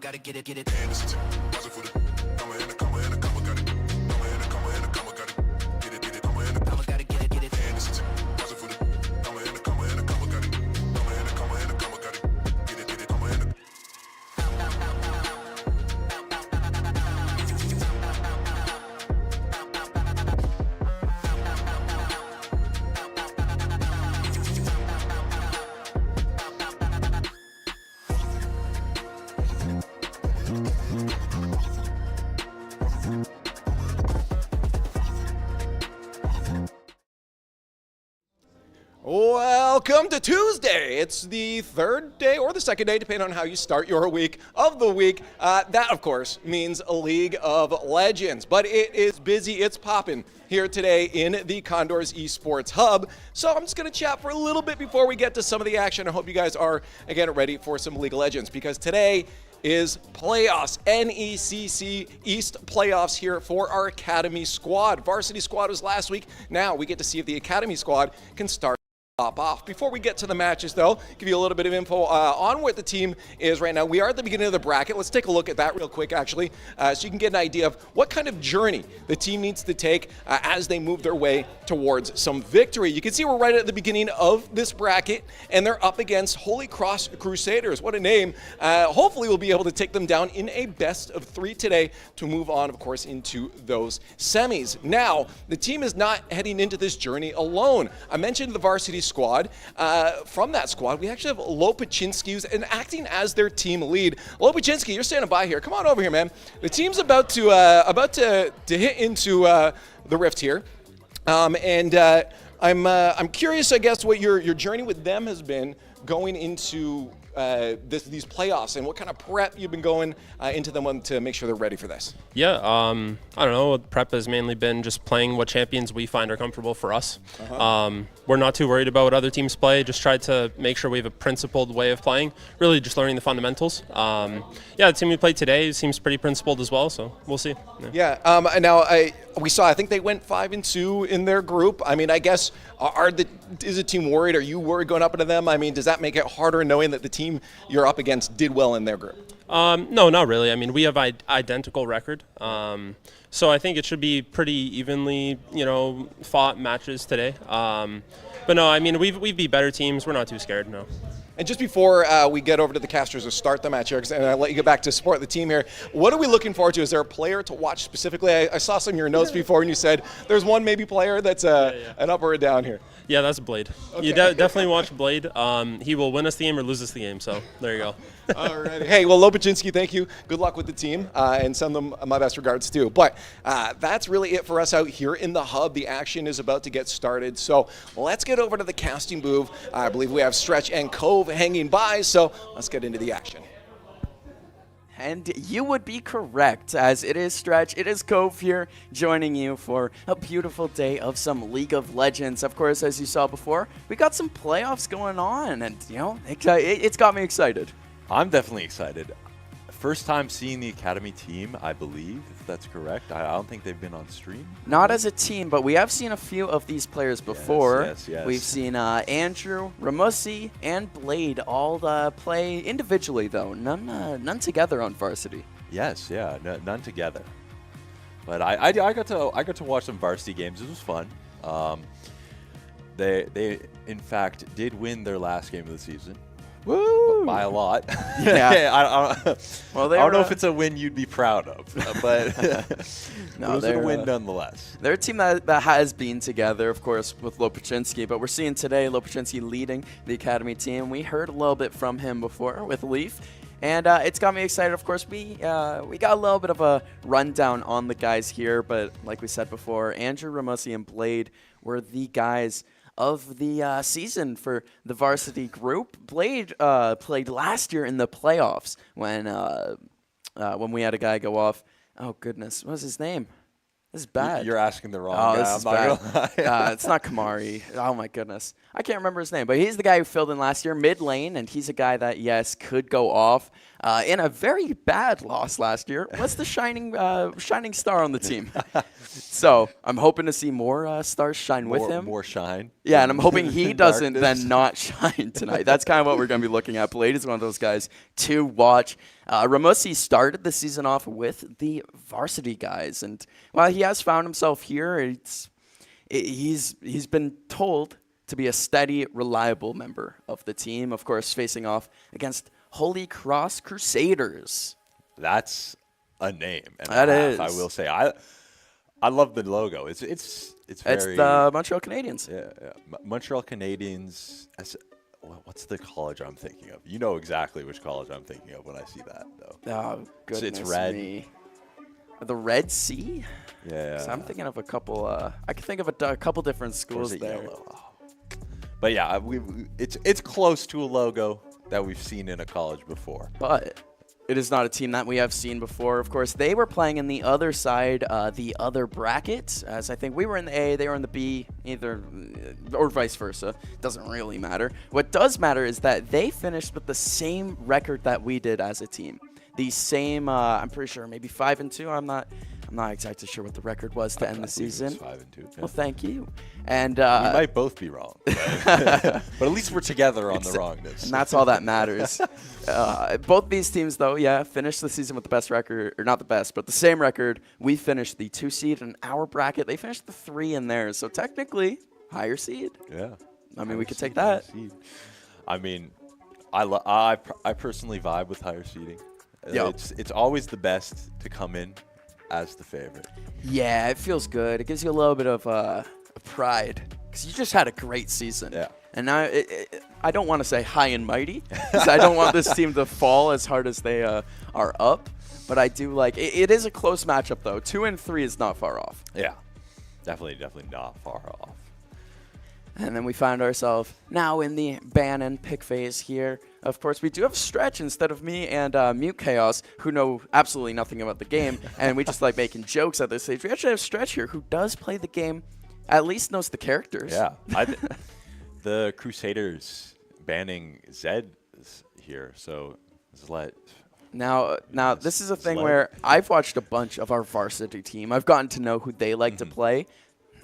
Gotta get it. Welcome to Tuesday. It's the third day or the second day, depending on how you start your week of the week. That, of course, means a League of Legends. But it is busy. It's popping here today in the Condors Esports Hub. So I'm just going to chat for a little bit before we get to some of the action. I hope you guys are, again, ready for some League of Legends, because today is playoffs, NECC East playoffs here for our Academy squad. Varsity squad was last week. Now we get to see if the Academy squad can start off. Before we get to the matches, though, give you a little bit of info on what the team is right now. We are at the beginning of the bracket. Let's take a look at that real quick, actually, so you can get an idea of what kind of journey the team needs to take as they move their way towards some victory. You can see we're right at the beginning of this bracket, and they're up against Holy Cross Crusaders. What a name. Hopefully, we'll be able to take them down in a best of 3 today to move on, of course, into those semis. Now, the team is not heading into this journey alone. I mentioned the varsity squad. From that squad, we actually have Lopaczynski, who's acting as their team lead. Lopaczynski, you're standing by here. Come on over here, man. The team's about to hit into the rift here, and I'm curious, I guess, what your journey with them has been going into these playoffs, and what kind of prep you've been going into them to make sure they're ready for this. Yeah, I don't know. Prep has mainly been just playing what champions we find are comfortable for us. We're not too worried about what other teams play. Just tried to make sure we have a principled way of playing. Really, just learning the fundamentals. Yeah, the team we played today seems pretty principled as well. So we'll see. Now we saw. I think they went 5-2 in their group. I mean, I guess are the is a team worried? Are you worried going up into them? I mean, does that make it harder knowing that the team you're up against did well in their group? No, not really. I mean, we have identical record, so I think it should be pretty evenly, fought matches today. But no, I mean, we've beat better teams. We're not too scared. No. And just before we get over to the casters to start the match here, and I'll let you get back to support the team here, what are we looking forward to? Is there a player to watch specifically? I saw some of your notes before, and you said there's one maybe player that's an up or a down here. Yeah, that's Blade. Okay. You definitely watch Blade. He will win us the game or lose us the game, so there you go. All righty. Hey, well, Lopaczynski, thank you. Good luck with the team, and send them my best regards too. But that's really it for us out here in the hub. The action is about to get started, so let's get over to the casting booth. I believe we have Stretch and Cove hanging by, so let's get into the action. And you would be correct, as it is Stretch, it is Cove here, joining you for a beautiful day of some League of Legends. Of course, as you saw before, we got some playoffs going on, and, it's got me excited. I'm definitely excited. First time seeing the Academy team, I believe, if that's correct. I don't think they've been on stream. Not as a team, but we have seen a few of these players before. Yes. We've seen Andrew, Ramusi, and Blade all play individually, though. None together on varsity. Yes, yeah, none together. But I got to watch some varsity games. It was fun. They in fact did win their last game of the season. Woo! By a lot. Yeah. I don't know if it's a win you'd be proud of, but no, it was a win nonetheless. They're a team that has been together, of course, with Lopaczynski, but we're seeing today Lopaczynski leading the Academy team. We heard a little bit from him before with Leaf, and it's got me excited. Of course, we got a little bit of a rundown on the guys here, but like we said before, Andrew, Ramusi, and Blade were the guys of the season for the varsity group. Blade played last year in the playoffs when we had a guy go off. Oh, goodness. What was his name? This is bad. You're asking the wrong guy. This is bad. It's not Kamari. Oh, my goodness. I can't remember his name, but he's the guy who filled in last year, mid lane, and he's a guy that, yes, could go off in a very bad loss last year. What's the shining star on the team? So I'm hoping to see more stars shine with him. More shine. Yeah, and I'm hoping he doesn't then not shine tonight. That's kind of what we're going to be looking at. Blade is one of those guys to watch. Ramusi started the season off with the varsity guys, and while he has found himself here, he's been told to be a steady, reliable member of the team. Of course, facing off against Holy Cross Crusaders. That's a name. And that is. I will say, I love the logo. It's very. It's the Montreal Canadiens. Yeah. Montreal Canadiens. What's the college I'm thinking of? You know exactly which college I'm thinking of when I see that, though. Oh, goodness it's red. me. The Red Sea? Yeah. So I'm thinking of a couple. I can think of a couple different schools there. Yellow? Oh. But yeah, it's close to a logo that we've seen in a college before. But it is not a team that we have seen before. Of course, they were playing in the other side, the other bracket, as I think we were in the A, they were in the B, either or vice versa. Doesn't really matter. What does matter is that they finished with the same record that we did as a team. The same, I'm pretty sure, maybe 5-2. I'm not exactly sure what the record was to end the season. 5-2. Yeah. Well, thank you. And we might both be wrong, but at least we're together on the wrongness. And that's all that matters. Both these teams, though, finished the season with the best record, or not the best, but the same record. We finished the 2 seed in our bracket. They finished the 3 in theirs, so technically higher seed. Yeah. I mean, we could take that. I mean, I personally vibe with higher seeding. Yep. It's always the best to come in as the favorite. Yeah, it feels good. It gives you a little bit of pride because you just had a great season. Yeah. And now I don't want to say high and mighty because I don't want this team to fall as hard as they are up. But I do like it is a close matchup, though. 2 and 3 is not far off. Yeah, definitely not far off. And then we find ourselves now in the ban and pick phase here. Of course, we do have Stretch instead of me and Mute Chaos, who know absolutely nothing about the game, and we just like making jokes at this stage. We actually have Stretch here, who does play the game, at least knows the characters. Yeah. The Crusaders banning Zed is here, so let. Now, this is a thing where I've watched a bunch of our varsity team. I've gotten to know who they like to play.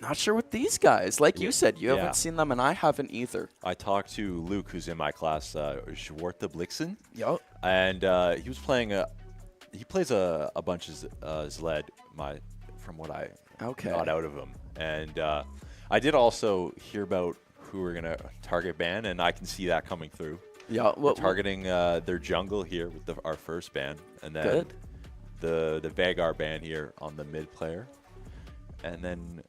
Not sure with these guys. Like you said, you Yeah. haven't seen them, and I haven't either. I talked to Luke, who's in my class, Schwartha-Blixen, Yup. and he was playing he plays a bunch of Zled, from what I got out of him. And I did also hear about who we're going to target ban, and I can see that coming through. Yeah. We're targeting their jungle here with our first ban, and then the Vagar ban here on the mid player, and then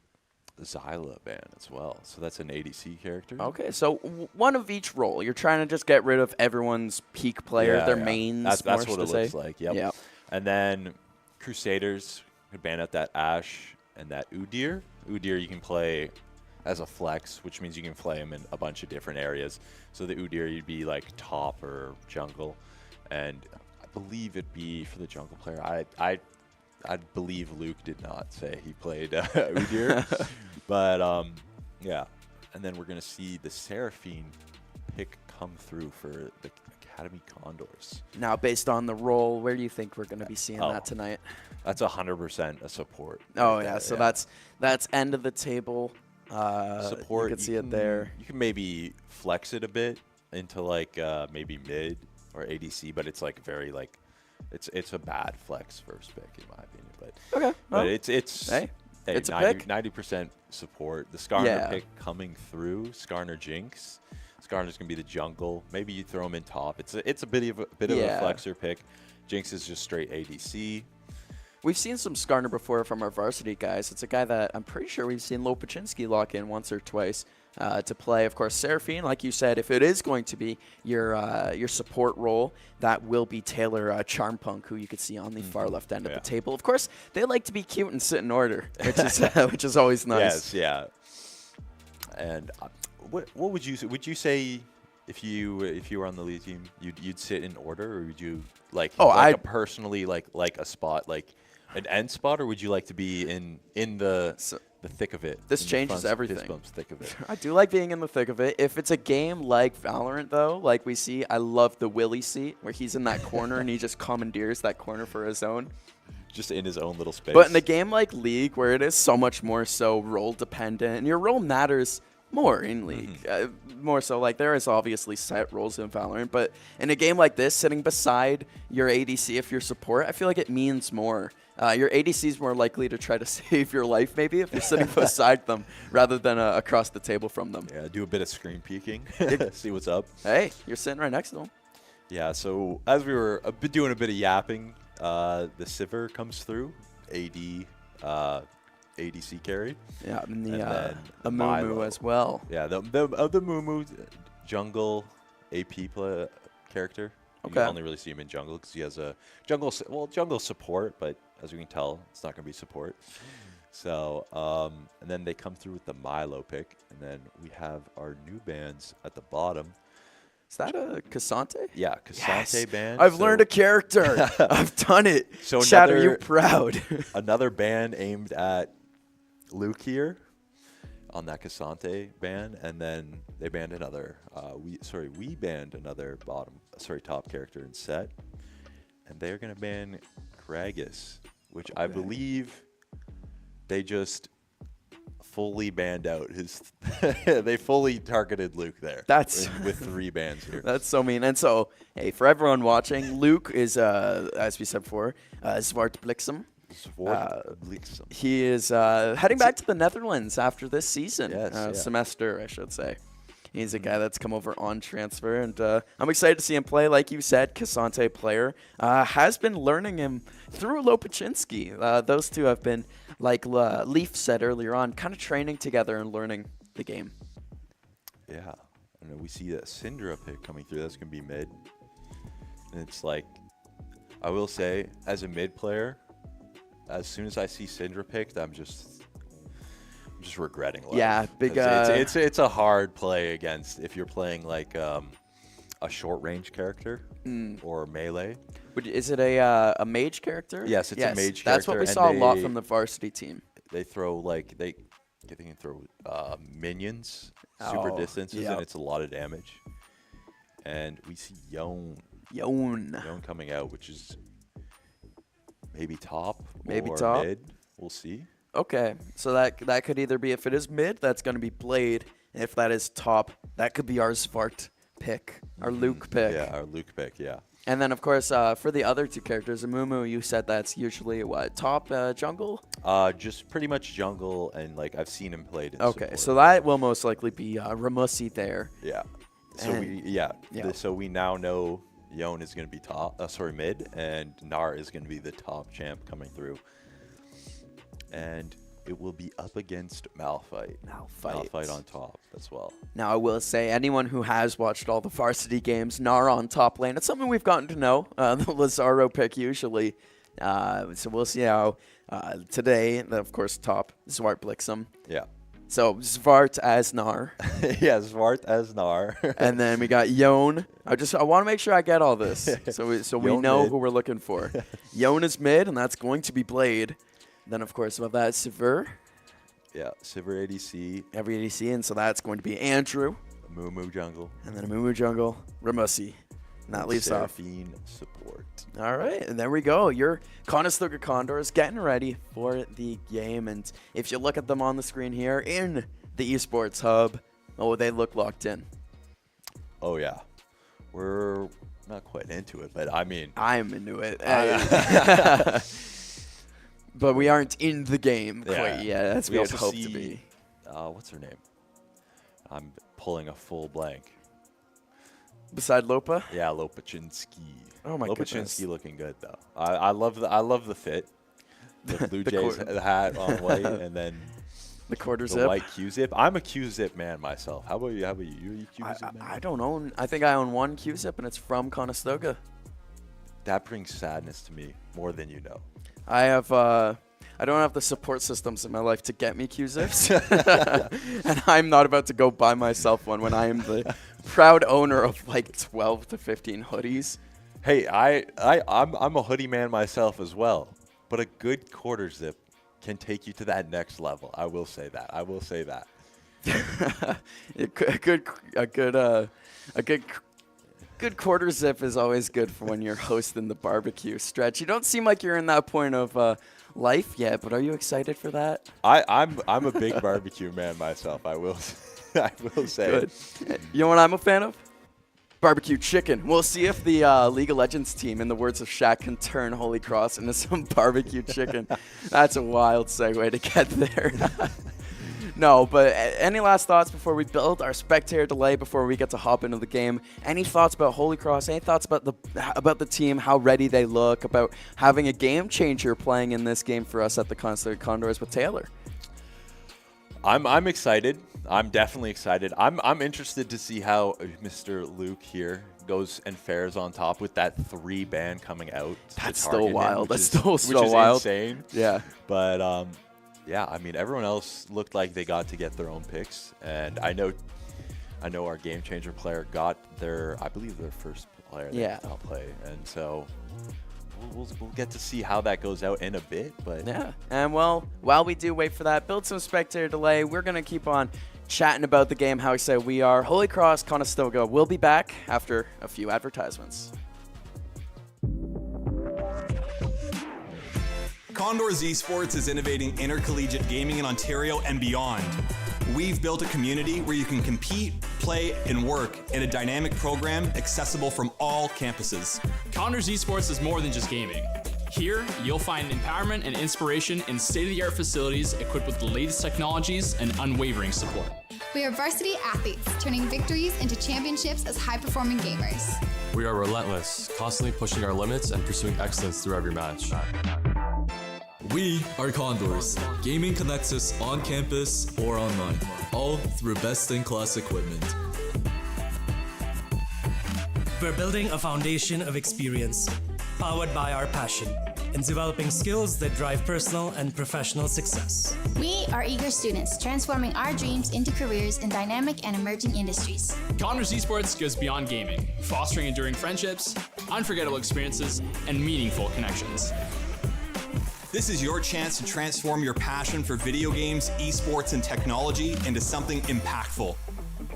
Zyla ban as well. So that's an ADC character. Okay, so one of each role. You're trying to just get rid of everyone's peak player, their mains. That's what it say. looks like. Yep. And then Crusaders could ban out that Ashe and that Udyr. Udyr you can play as a flex, which means you can play him in a bunch of different areas. So the Udyr, you'd be like top or jungle, and I believe it'd be for the jungle player. I believe Luke did not say he played Udyr, but yeah. And then we're gonna see the Seraphine pick come through for the Academy Condors. Now, based on the role, where do you think we're going to be seeing that tonight? That's 100% a support. Oh, yeah. So that's end of the table. Support. You can see it there. You can maybe flex it a bit into like maybe mid or ADC, but it's like very like it's a bad flex first pick in my opinion. But Okay. but Well, it's hey, it's a pick. 90% support. The Skarner pick coming through. Skarner Jinx. Skarner's gonna be the jungle. Maybe you throw him in top. It's a bit of a flexer pick. Jinx is just straight ADC. We've seen some Skarner before from our varsity guys. It's a guy that I'm pretty sure we've seen Lopaczynski lock in once or twice to play. Of course, Seraphine, like you said, if it is going to be your support role, that will be Taylor Charmpunk, who you could see on the far left end of the table. Of course, they like to be cute and sit in order, which is always nice. Yes, yeah. And what would you say? Would you say if you were on the lead team, you'd sit in order, or would you like personally like a spot like an end spot, or would you like to be in the thick of it? This changes everything. Thick of it. I do like being in the thick of it. If it's a game like Valorant, though, like we see, I love the Willy seat where he's in that corner and he just commandeers that corner for his own. Just in his own little space. But in a game like League, where it is so much more so role dependent, and your role matters more in League, more so. Like there is obviously set roles in Valorant, but in a game like this, sitting beside your ADC if you're support, I feel like it means more. Your ADC is more likely to try to save your life maybe if you're sitting beside them rather than across the table from them. Yeah, do a bit of screen peeking, see what's up. Hey, you're sitting right next to them. Yeah, so as we were doing a bit of yapping, the Sivir comes through, ADC carry. Yeah, and the Mumu as well. Yeah, the Mumu jungle AP character. Okay. You only really see him in jungle because he has a jungle support, but as you can tell, it's not going to be support. So, and then they come through with the Milo pick, and then we have our new bands at the bottom. Is that a Cassante? Yeah, Cassante band. I've learned a character. I've done it. So Chad, are you proud? Another band aimed at Luke here on that Cassante ban, and then they banned another. We banned another top character in set, and they're gonna ban Gragas, which I believe they just fully banned out his. They fully targeted Luke there. That's with 3 bans here. That's so mean. And so, hey, for everyone watching, Luke is, as we said before, Zwartbliksem. He is heading back to the Netherlands after this season, semester, I should say. He's a guy that's come over on transfer, and I'm excited to see him play. Like you said, Cassante player has been learning him through Lopaczynski. Those two have been, like Leaf said earlier on, kind of training together and learning the game. Yeah, I know we see that Syndra pick coming through. That's gonna be mid, and it's like, I will say, as a mid player, as soon as I see Syndra picked, I'm just regretting life. Yeah, big. It's a hard play against if you're playing like a short range character or melee. Is it a mage character? Yes, it's a mage character. That's what we saw a lot from the varsity team. They throw like they can throw minions super distances, and it's a lot of damage. And we see Yone coming out, which is maybe top or mid. We'll see. Okay, so that could either be, if it is mid, that's going to be Blade. And if that is top, that could be our Svart pick, our Luke pick. Yeah, our Luke pick, yeah. And then, of course, for the other two characters, Amumu, you said that's usually what, top jungle? Just pretty much jungle, and like I've seen him played in Okay, support. so that will most likely be Ramusi there. Yeah. So And- so we now know Yon is going to be mid, and Nar is going to be the top champ coming through. And it will be up against Malphite. Malphite on top as well. Now, I will say, anyone who has watched all the varsity games, Nara on top lane, it's something we've gotten to know, the Lazaro pick usually. So we'll see how today, of course, top, Zwart Blixum. Yeah. So Zwart as Nar. Yeah, Zwart as Nar. And then we got Yon. I want to make sure I get all this. So we Yon know mid. who we're looking for. Yon is mid, and that's going to be Blade. Then, of course, above that, Sivir. Yeah, Sivir ADC, Every ADC, and so that's going to be Andrew. Mumu jungle, And then Amumu jungle, Ramusi. And that leaves off. Seraphine support. All right, and there we go. Your Conestoga Condors getting ready for the game. And if you look at them on the screen here in the Esports Hub, oh, they look locked in. Oh, yeah. We're not quite into it, but I mean. I'm into it. But we aren't in the game quite yet. That's what we hope to be. What's her name? I'm pulling a full blank. Beside Lopa? Yeah, Lopaczynski. Oh my goodness. Lopaczynski looking good though. I love the fit. The Blue Jays hat on white, and then The quarter the zip. white Q-zip. I'm a Q-zip man myself. How about you? How about you? You a Q-zip man? I don't own. I think I own one Q-zip, and it's from Conestoga. That brings sadness to me more than you know. I have. I don't have the support systems in my life to get me Q-zips, and I'm not about to go buy myself one when I am the proud owner of like 12 to 15 hoodies. Hey, I'm a hoodie man myself as well, but a good quarter zip can take you to that next level. I will say that. Good quarter zip is always good for when you're hosting the barbecue stretch. You don't seem like you're in that point of life yet, but are you excited for that? I'm a big barbecue man myself. I will say. Good. You know what I'm a fan of? Barbecue chicken. We'll see if the League of Legends team, in the words of Shaq, can turn Holy Cross into some barbecue chicken. That's a wild segue to get there. No, but any last thoughts before we build our spectator delay, before we get to hop into the game? Any thoughts about Holy Cross? Any thoughts about the team, how ready they look, about having a game changer playing in this game for us at the Conestoga Condors with Taylor? I'm excited. I'm definitely excited. I'm interested to see how Mr. Luke here goes and fares on top with that 3 ban coming out. That's still wild. That's still so which is wild. Insane. Yeah. But yeah, I mean, everyone else looked like they got to get their own picks, and I know our game changer player got I believe their first player they did not play, and so we'll get to see how that goes out in a bit. But yeah, and well, while we do wait for that, build some spectator delay, we're gonna keep on chatting about the game, how excited we are. Holy Cross Conestoga will be back after a few advertisements. Condors Esports is innovating intercollegiate gaming in Ontario and beyond. We've built a community where you can compete, play, and work in a dynamic program accessible from all campuses. Condors Esports is more than just gaming. Here, you'll find empowerment and inspiration in state-of-the-art facilities equipped with the latest technologies and unwavering support. We are varsity athletes, turning victories into championships as high-performing gamers. We are relentless, constantly pushing our limits and pursuing excellence through every match. We are Condors. Gaming connects us on campus or online, all through best-in-class equipment. We're building a foundation of experience, powered by our passion, and developing skills that drive personal and professional success. We are eager students, transforming our dreams into careers in dynamic and emerging industries. Condors Esports goes beyond gaming, fostering enduring friendships, unforgettable experiences, and meaningful connections. This is your chance to transform your passion for video games, esports, and technology into something impactful.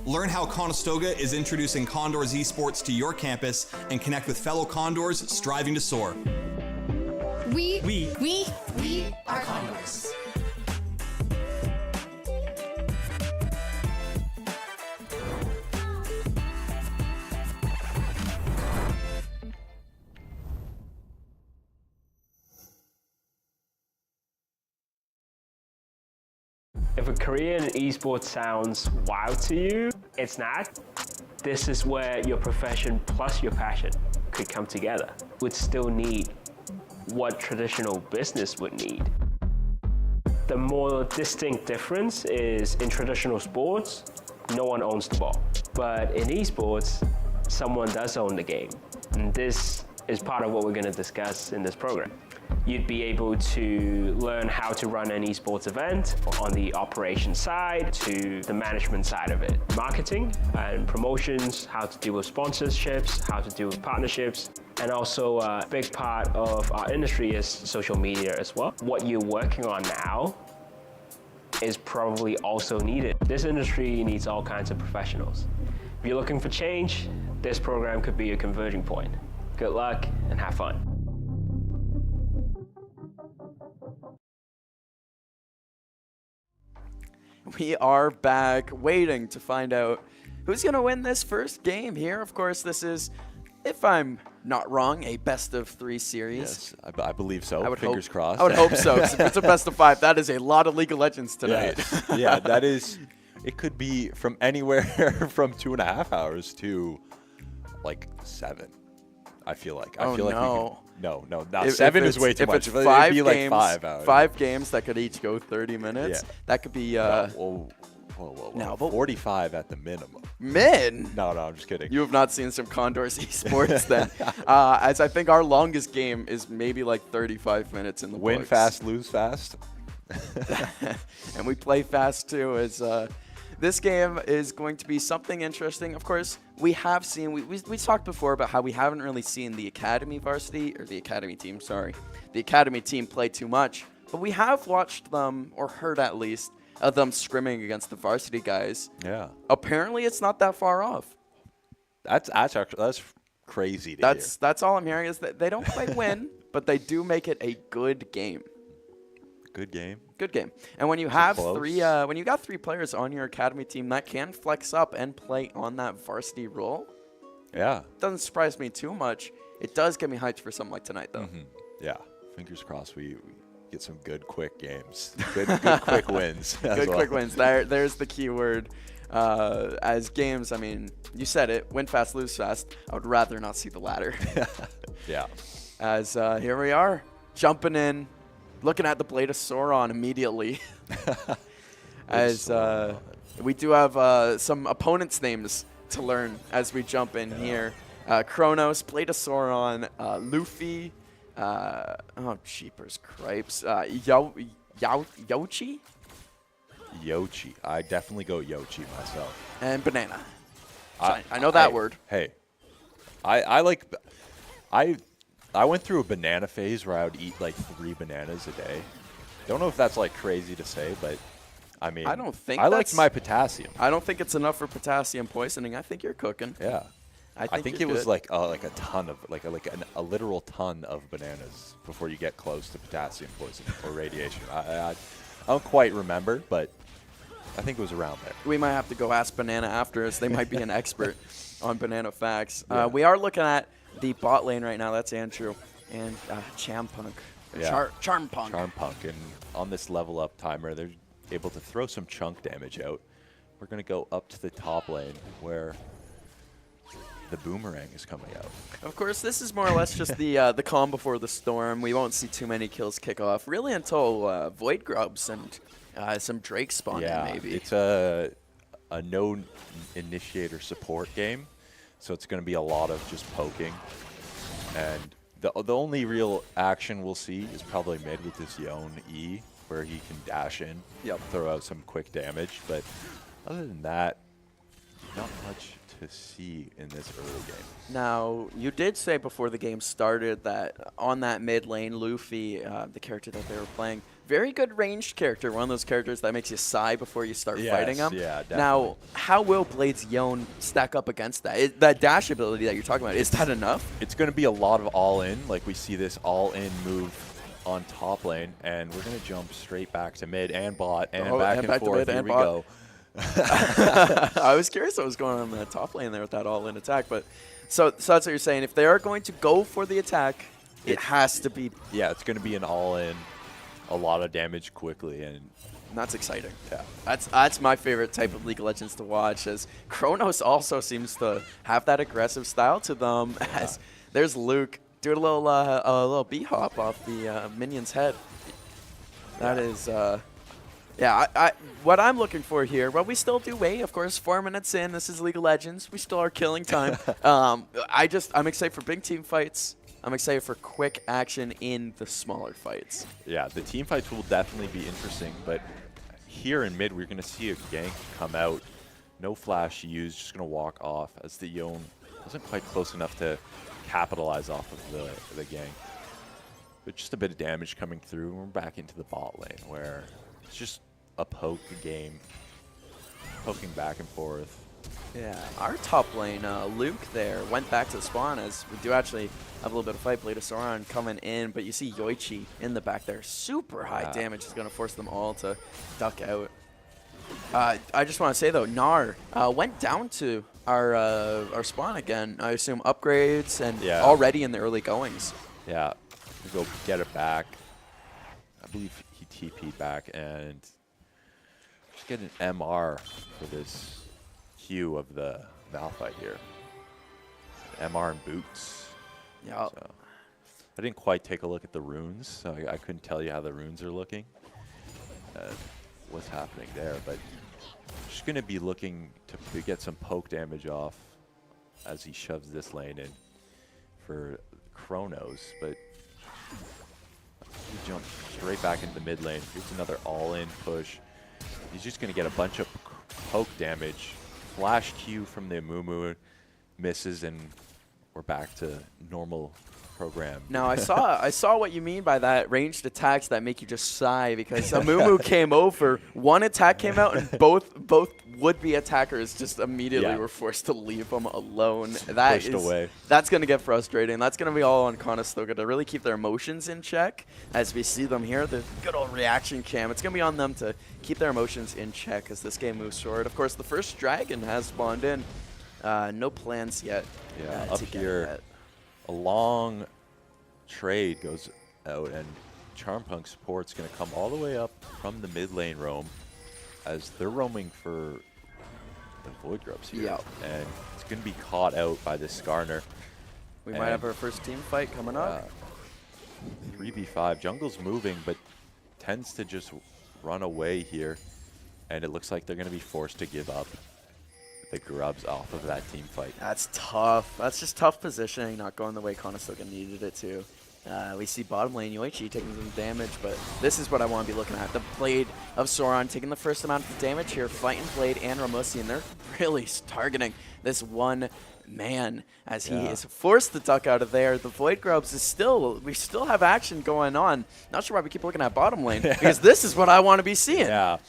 Learn how Conestoga is introducing Condors Esports to your campus and connect with fellow Condors striving to soar. We are Condors. If a career in esports sounds wow to you, it's not. This is where your profession plus your passion could come together. Would still need what traditional business would need. The more distinct difference is in traditional sports, no one owns the ball. But in esports, someone does own the game. And this is part of what we're going to discuss in this program. You'd be able to learn how to run an esports event on the operations side to the management side of it. Marketing and promotions, how to deal with sponsorships, how to deal with partnerships, and also a big part of our industry is social media as well. What you're working on now is probably also needed. This industry needs all kinds of professionals. If you're looking for change, this program could be a converging point. Good luck and have fun. We are back waiting to find out who's going to win this first game here. Of course, this is, if I'm not wrong, a best-of-3 series. Yes, I believe so. I would Fingers crossed. I would hope so. 'Cause if it's a best-of-5, that is a lot of League of Legends tonight. Yes. Yeah, that is. It could be from anywhere from 2.5 hours to like 7. I feel like. I feel like no. 7 is way too much. If it's 5 It'd be games, like 5 hours. 5 games that could each go 30 minutes. Yeah. That could be. Whoa. No, but 45 at the minimum. No, I'm just kidding. You have not seen some Condors Esports then. As I think our longest game is maybe like 35 minutes in the Win books. fast, lose fast. And we play fast too. As this game is going to be something interesting. Of course, we have seen, we talked before about how we haven't really seen the Academy varsity, or the Academy team, sorry. The Academy team play too much. But we have watched them, or heard at least, of them scrimming against the varsity guys. Yeah. Apparently, it's not that far off. That's crazy to hear. That's all I'm hearing is that they don't quite win, but they do make it a good game. Good game. Good game. And when you have when you got 3 players on your academy team that can flex up and play on that varsity role, yeah, doesn't surprise me too much. It does get me hyped for something like tonight, though. Yeah. Fingers crossed we get some good, quick games. Good quick wins. Good, quick wins. There's the key word. As games, I mean, you said it, win fast, lose fast. I would rather not see the latter. Yeah. As here we are, jumping in, looking at the Blade of Sauron immediately. As we do have some opponents' names to learn as we jump in here. Kronos, Blade of Sauron, Luffy, oh, jeepers cripes, Yochi? Yochi. I definitely go Yochi myself. And Banana. I know that word. Hey, I went through a banana phase where I would eat like 3 bananas a day. Don't know if that's like crazy to say, but I mean, I don't think I liked my potassium. I don't think it's enough for potassium poisoning. I think you're cooking. Yeah. I think it was like a ton of a literal ton of bananas before you get close to potassium poisoning or radiation. I don't quite remember, but I think it was around there. We might have to go ask Banana after us. They might be an expert on banana facts. Yeah. We are looking at the bot lane right now. That's Andrew and Champunk. Yeah. Charmpunk. Charmpunk. And on this level up timer, they're able to throw some chunk damage out. We're going to go up to the top lane where the boomerang is coming out. Of course, this is more or less just the calm before the storm. We won't see too many kills kick off really until Void Grubs and some Drake spawn in maybe. It's a no initiator support game, so it's going to be a lot of just poking. And the only real action we'll see is probably mid with this Yone E, where he can dash in, throw out some quick damage. But other than that, not much to see in this early game. Now, you did say before the game started that on that mid lane, Luffy, the character that they were playing, very good ranged character, one of those characters that makes you sigh before you start fighting him. Yeah, definitely. Now, how will Blade's Yone stack up against that? That dash ability that you're talking about, is that enough? It's going to be a lot of all-in. Like, we see this all-in move on top lane, and we're going to jump straight back to mid and bot and back and forth. Here we go. I was curious what was going on in the top lane there with that all-in attack, but so that's what you're saying. If they are going to go for the attack, it has to be. Yeah, it's going to be an all-in, a lot of damage quickly, and And that's exciting. Yeah, that's my favorite type of League of Legends to watch, as Kronos also seems to have that aggressive style to them. As there's Luke doing a little B-hop off the minion's head. That is, yeah, what I'm looking for here, well, we still do wait, of course, 4 minutes in, this is League of Legends, we still are killing time. I'm excited for big team fights. I'm excited for quick action in the smaller fights. Yeah, the team fights will definitely be interesting, but here in mid, we're going to see a gank come out. No flash used, just going to walk off as the Yone wasn't quite close enough to capitalize off of the gank. But just a bit of damage coming through, and we're back into the bot lane where it's just a poke game, poking back and forth. Yeah, our top lane, Luke there, went back to the spawn, as we do actually have a little bit of fight. Blade of Sauron coming in, but you see Yoichi in the back there. Super high damage is going to force them all to duck out. I just want to say, though, Gnar went down to our spawn again. I assume upgrades and already in the early goings. Yeah, we go get it back. I believe he TP'd back and just get an MR for this Q of the Malphite here. MR and boots. Yeah. So, I didn't quite take a look at the runes, so I couldn't tell you how the runes are looking. What's happening there, but just going to be looking to get some poke damage off as he shoves this lane in for Kronos, but he jumps straight back into the mid lane. Here's another all-in push. He's just going to get a bunch of poke damage. Flash Q from the Amumu misses, and we're back to normal program. Now I saw what you mean by that, ranged attacks that make you just sigh, because Amumu came over, one attack came out, and both would-be attackers just immediately were forced to leave him alone. That's going to get frustrating. That's going to be all on Conestoga to really keep their emotions in check. As we see them here, the good old reaction cam. It's going to be on them to keep their emotions in check as this game moves forward. Of course, the first dragon has spawned in. No plans yet. Yeah, up here, a long trade goes out, and Charmpunk support's going to come all the way up from the mid lane roam as they're roaming for the Void Grubs here. And it's going to be caught out by this Skarner. We might have our first team fight coming up. 3v5. Jungle's moving, but tends to just run away here. And it looks like they're going to be forced to give up the grubs off of that team fight. That's tough. That's just tough positioning, not going the way Conestoga needed it to. We see bottom lane Yoichi taking some damage, but this is what I want to be looking at. The Blade of Sauron taking the first amount of damage here, fighting Blade and Ramosi, and they're really targeting this one man as he is forced to duck out of there. The Void Grubs is we still have action going on. Not sure why we keep looking at bottom lane, because this is what I want to be seeing. Yeah.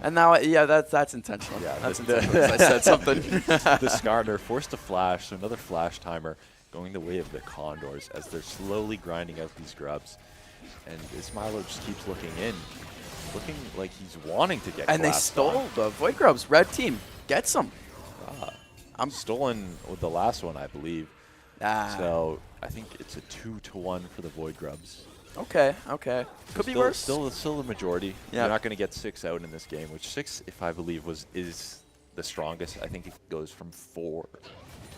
And now, that's intentional. Yeah, that's intentional. I said something. The Skarner forced to flash, so another flash timer going the way of the Condors as they're slowly grinding out these grubs. And Ismailo just keeps looking looking like he's wanting to get. And they stole the Void Grubs. Red team gets them. I'm stolen with the last one, I believe. So I think it's a 2-1 for the Void Grubs. Okay. Could be worse. Still the majority. Yeah. You're not going to get 6 out in this game, which 6, if I believe, is the strongest. I think it goes from 4.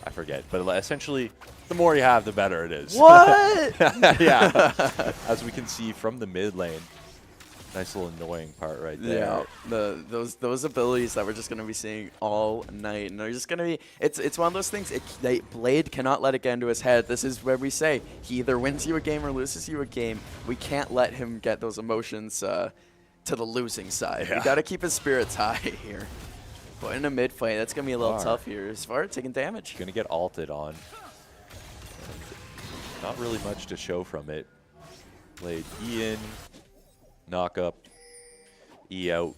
I forget. But essentially, the more you have, the better it is. What? Yeah. As we can see from the mid lane. Nice little annoying part right there. Yeah, those abilities that we're just going to be seeing all night. And they're just going to be, it's one of those things, Blade cannot let it get into his head. This is where we say, he either wins you a game or loses you a game. We can't let him get those emotions to the losing side. We got to keep his spirits high here. But in a mid fight, that's going to be a little tough here. As far as taking damage. Going to get ulted on. Not really much to show from it. Blade E in. Knock up, E out.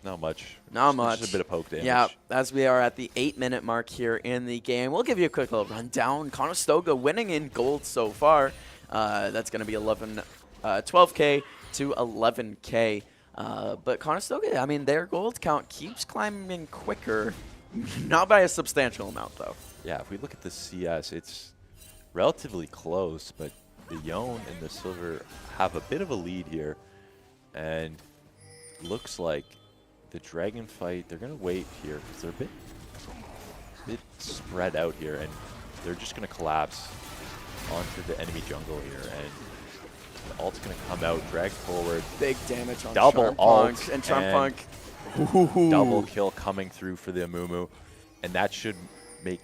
Not much. Not much. Just a bit of poke damage. Yeah, as we are at the 8-minute mark here in the game, we'll give you a quick little rundown. Conestoga winning in gold so far. That's going to be 12K to 11K. But Conestoga, I mean, their gold count keeps climbing quicker. Not by a substantial amount, though. Yeah, if we look at the CS, it's relatively close, but the Yone and the Silver have a bit of a lead here. And looks like the dragon fight, they're going to wait here because they're a bit spread out here, and they're just going to collapse onto the enemy jungle here. And the ult's going to come out, drag forward. Big damage on double ult and Charmpunk. Double kill coming through for the Amumu, and that should make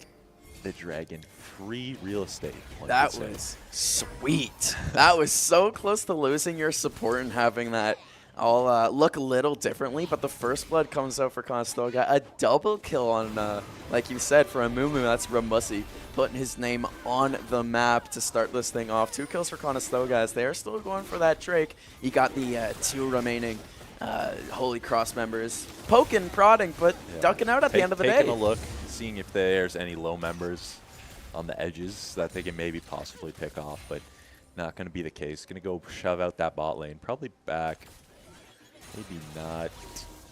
the dragon free real estate. That was sweet. That was so close to losing your support and having that all look a little differently, but the first blood comes out for Conestoga. A double kill on, like you said, for Amumu. That's Ramusi putting his name on the map to start this thing off. 2 kills for Conestoga as they're still going for that Drake. You got the 2 remaining Holy Cross members poking, prodding, but ducking out at the end of the day. Taking a look, seeing if there's any low members on the edges that they can maybe possibly pick off, but not going to be the case. Going to go shove out that bot lane, probably back. Maybe not,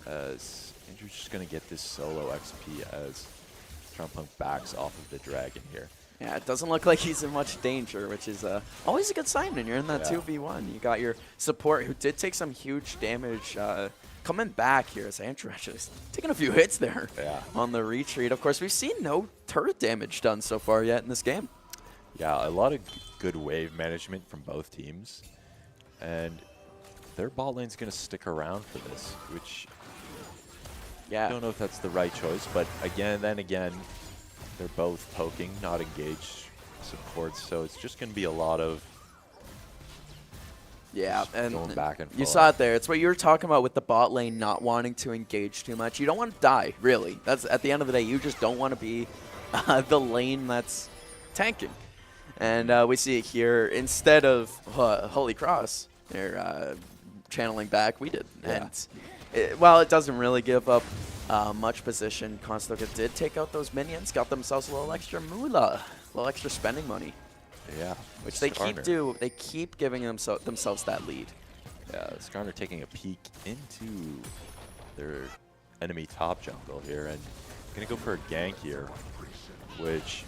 as Andrew's just going to get this solo XP as Charmpunk backs off of the dragon here. Yeah, it doesn't look like he's in much danger, which is always a good sign when you're in that 2v1. You got your support who did take some huge damage coming back here as Andrew actually taking a few hits there on the retreat. Of course, we've seen no turret damage done so far yet in this game. Yeah, a lot of good wave management from both teams. And their bot lane's going to stick around for this, which I don't know if that's the right choice. But again, they're both poking, not engaged supports. So it's just going to be a lot of and going back and forth. You saw it there. It's what you were talking about with the bot lane not wanting to engage too much. You don't want to die, really. That's at the end of the day, you just don't want to be the lane that's tanking. And we see it here. Instead of Holy Cross, they're channeling back. We did. And while it doesn't really give up much position, Conestoga did take out those minions, got themselves a little extra moolah, a little extra spending money. Yeah, which they keep giving themselves that lead. Yeah, Skarner taking a peek into their enemy top jungle here, and gonna go for a gank here, which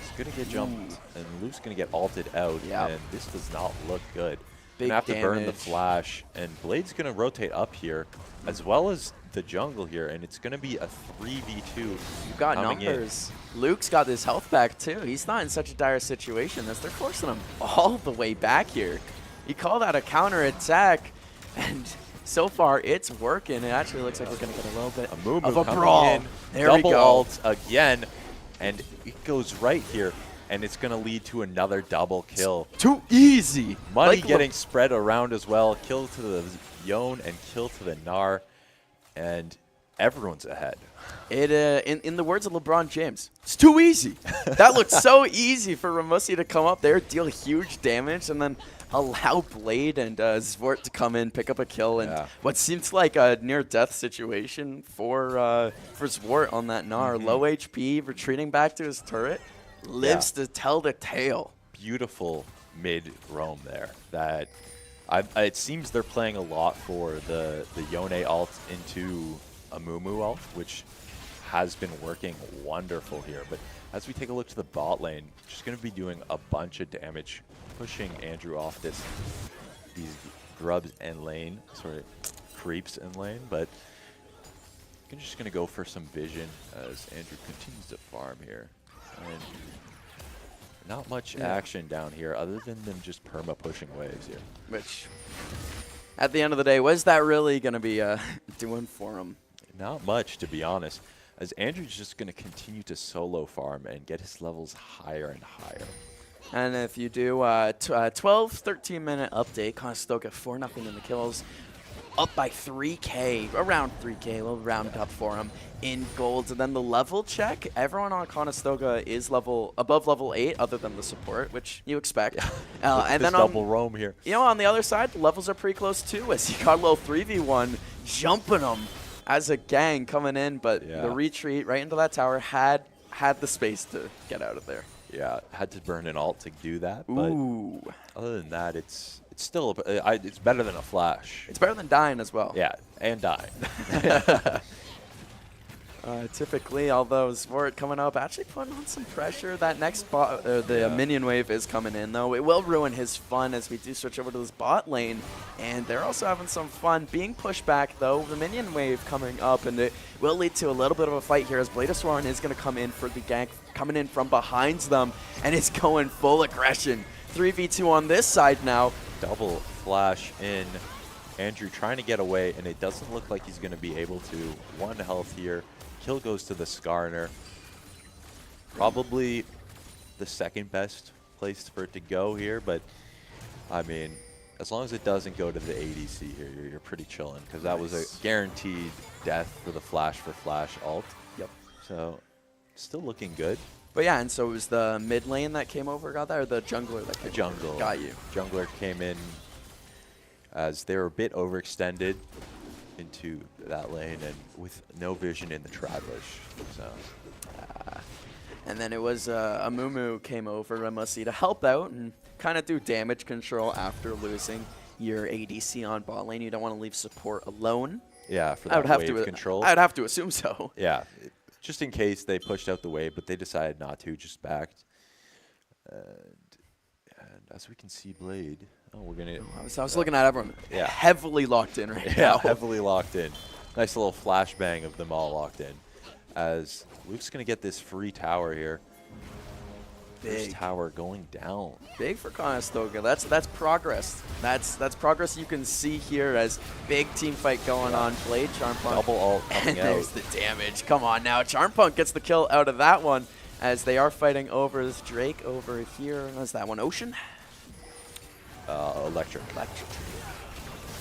is gonna get jumped, and Luke's gonna get ulted out, and this does not look good. Big gonna have damage. to burn the flash, and Blade's gonna rotate up here, as well as the jungle here, and it's gonna be a 3v2. You've got numbers. Luke's got his health back too. He's not in such a dire situation as they're forcing him all the way back here. You call that a counter attack, and so far it's working. It actually looks like we're gonna get a little bit of a brawl. There we go. Double ult again, and it goes right here. And it's going to lead to another double kill. It's too easy. Money getting spread around as well. Kill to the Yone and kill to the Gnar. And everyone's ahead. It in the words of LeBron James, it's too easy. That looked so easy for Ramusi to come up there, deal huge damage, and then allow Blade and Zvort to come in, pick up a kill, and what seems like a near-death situation for Zvort on that Gnar. Low HP, retreating back to his turret. Lives to tell the tale. Beautiful mid roam there. That it seems they're playing a lot for the Yone ult into Amumu ult, which has been working wonderful here. But as we take a look to the bot lane, just going to be doing a bunch of damage, pushing Andrew off these grubs in lane, sort of creeps in lane. But I'm just going to go for some vision as Andrew continues to farm here. And not much action down here other than them just perma-pushing waves here. Which, at the end of the day, what is that really going to be doing for him? Not much, to be honest, as Andrew's just going to continue to solo farm and get his levels higher and higher. And if you do 12-13-minute update, Conestoga 4-0 in the kills. Up by 3K, around 3K, we'll round up for him in golds. And then the level check, everyone on Conestoga is above level 8, other than the support, which you expect. And then double roam here. You know, on the other side, the levels are pretty close too, as you got a little 3v1 jumping them as a gang coming in, but the retreat right into that tower had the space to get out of there. Yeah, had to burn an ult to do that, but other than that, it's still it's better than a flash. It's better than dying as well. Yeah, and dying. Typically, although Zvort coming up, actually putting on some pressure. That next bot, the minion wave is coming in, though. It will ruin his fun as we do switch over to this bot lane. And they're also having some fun being pushed back, though. The minion wave coming up, and it will lead to a little bit of a fight here as Bladeswarren is going to come in for the gank, coming in from behind them, and it's going full aggression. 3v2 on this side now. Double flash in. Andrew trying to get away, and it doesn't look like he's going to be able to. 1 health here. Kill goes to the Skarner. Probably the second best place for it to go here, but I mean, as long as it doesn't go to the ADC here, you're pretty chilling, because that was a guaranteed death for the flash ult. Yep. So still looking good. But yeah, and so it was the mid lane that came over, got that, or the jungler that came Jungle. over? Got you. Jungler came in as they were a bit overextended into that lane and with no vision in the Traveler's. So, and then it was a Mumu came over, Ramusi, to help out and kind of do damage control after losing your ADC on bot lane. You don't want to leave support alone. Yeah, for that wave control. I'd have to assume so. Yeah, just in case they pushed out the wave, but they decided not to, just backed. And as we can see, Blade. Oh, we're gonna. I was looking at everyone. Yeah. Heavily locked in right now. Yeah, heavily locked in. Nice little flashbang of them all locked in. As Luke's gonna get this free tower here. First tower going down. Big for Conestoga. That's progress. That's progress you can see here as big team fight going on. Blade, Charmpunk. Double ult coming and there's the damage. Come on now. Charmpunk gets the kill out of that one as they are fighting over this Drake over here. What's that one? Ocean? Electric.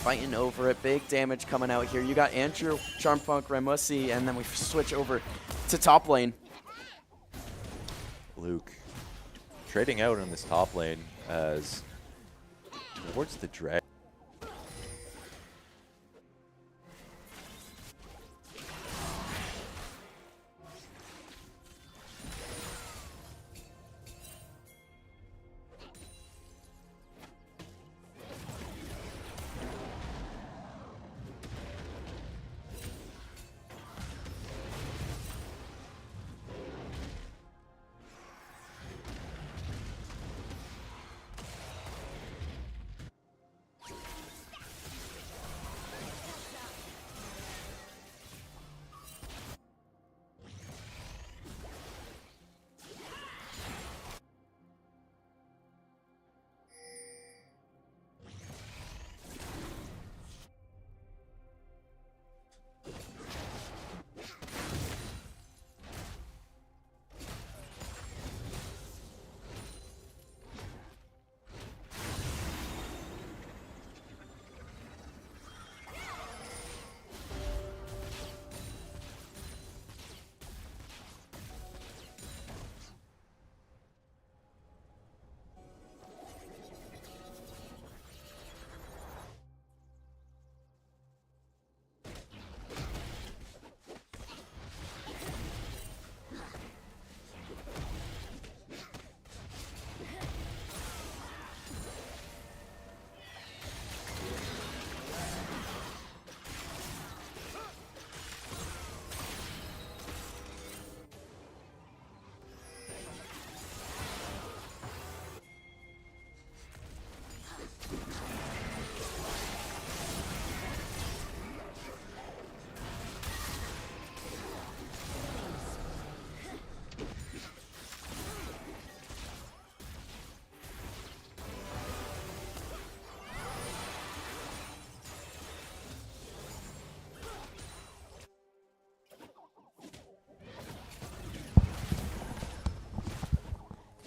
Fighting over it. Big damage coming out here. You got Andrew, Charmpunk, Ramusi, and then we switch over to top lane. Luke trading out in this top lane as towards the drag.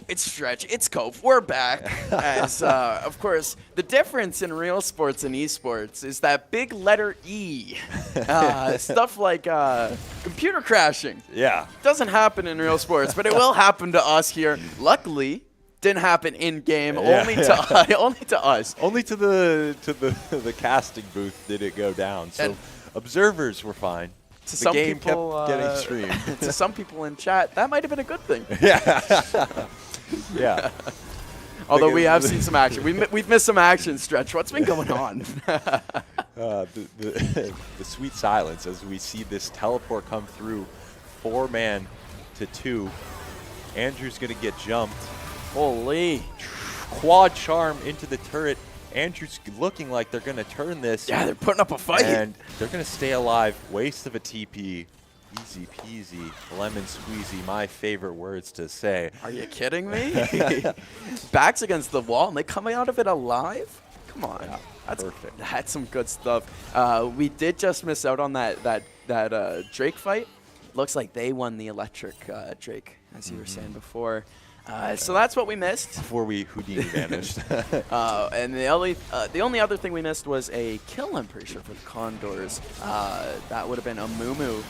It's Stretch, it's Cope, we're back. As, of course, the difference in real sports and esports is that big letter E. Stuff like computer crashing. Yeah. Doesn't happen in real sports, but it will happen to us here. Luckily, didn't happen in game, only to us. Only to the casting booth did it go down. So observers were fine. To the some game people, kept getting streamed. To some people in chat, that might have been a good thing. Yeah. Yeah. Although we have seen some action. We've missed some action, Stretch. What's been going on? The sweet silence as we see this teleport come through 4-man to 2. Andrew's going to get jumped. Holy. Quad charm into the turret. Andrew's looking like they're going to turn this. Yeah, they're putting up a fight. And they're going to stay alive. Waste of a TP. Easy peasy, lemon squeezy, my favorite words to say. Are you kidding me? Backs against the wall, and they come out of it alive? Come on. Yeah, that's perfect. That's some good stuff. We did just miss out on that Drake fight. Looks like they won the electric Drake, as you were saying before. So that's what we missed. Before we Houdini vanished. And the only other thing we missed was a kill, I'm pretty sure, for the Condors. That would have been Amumu.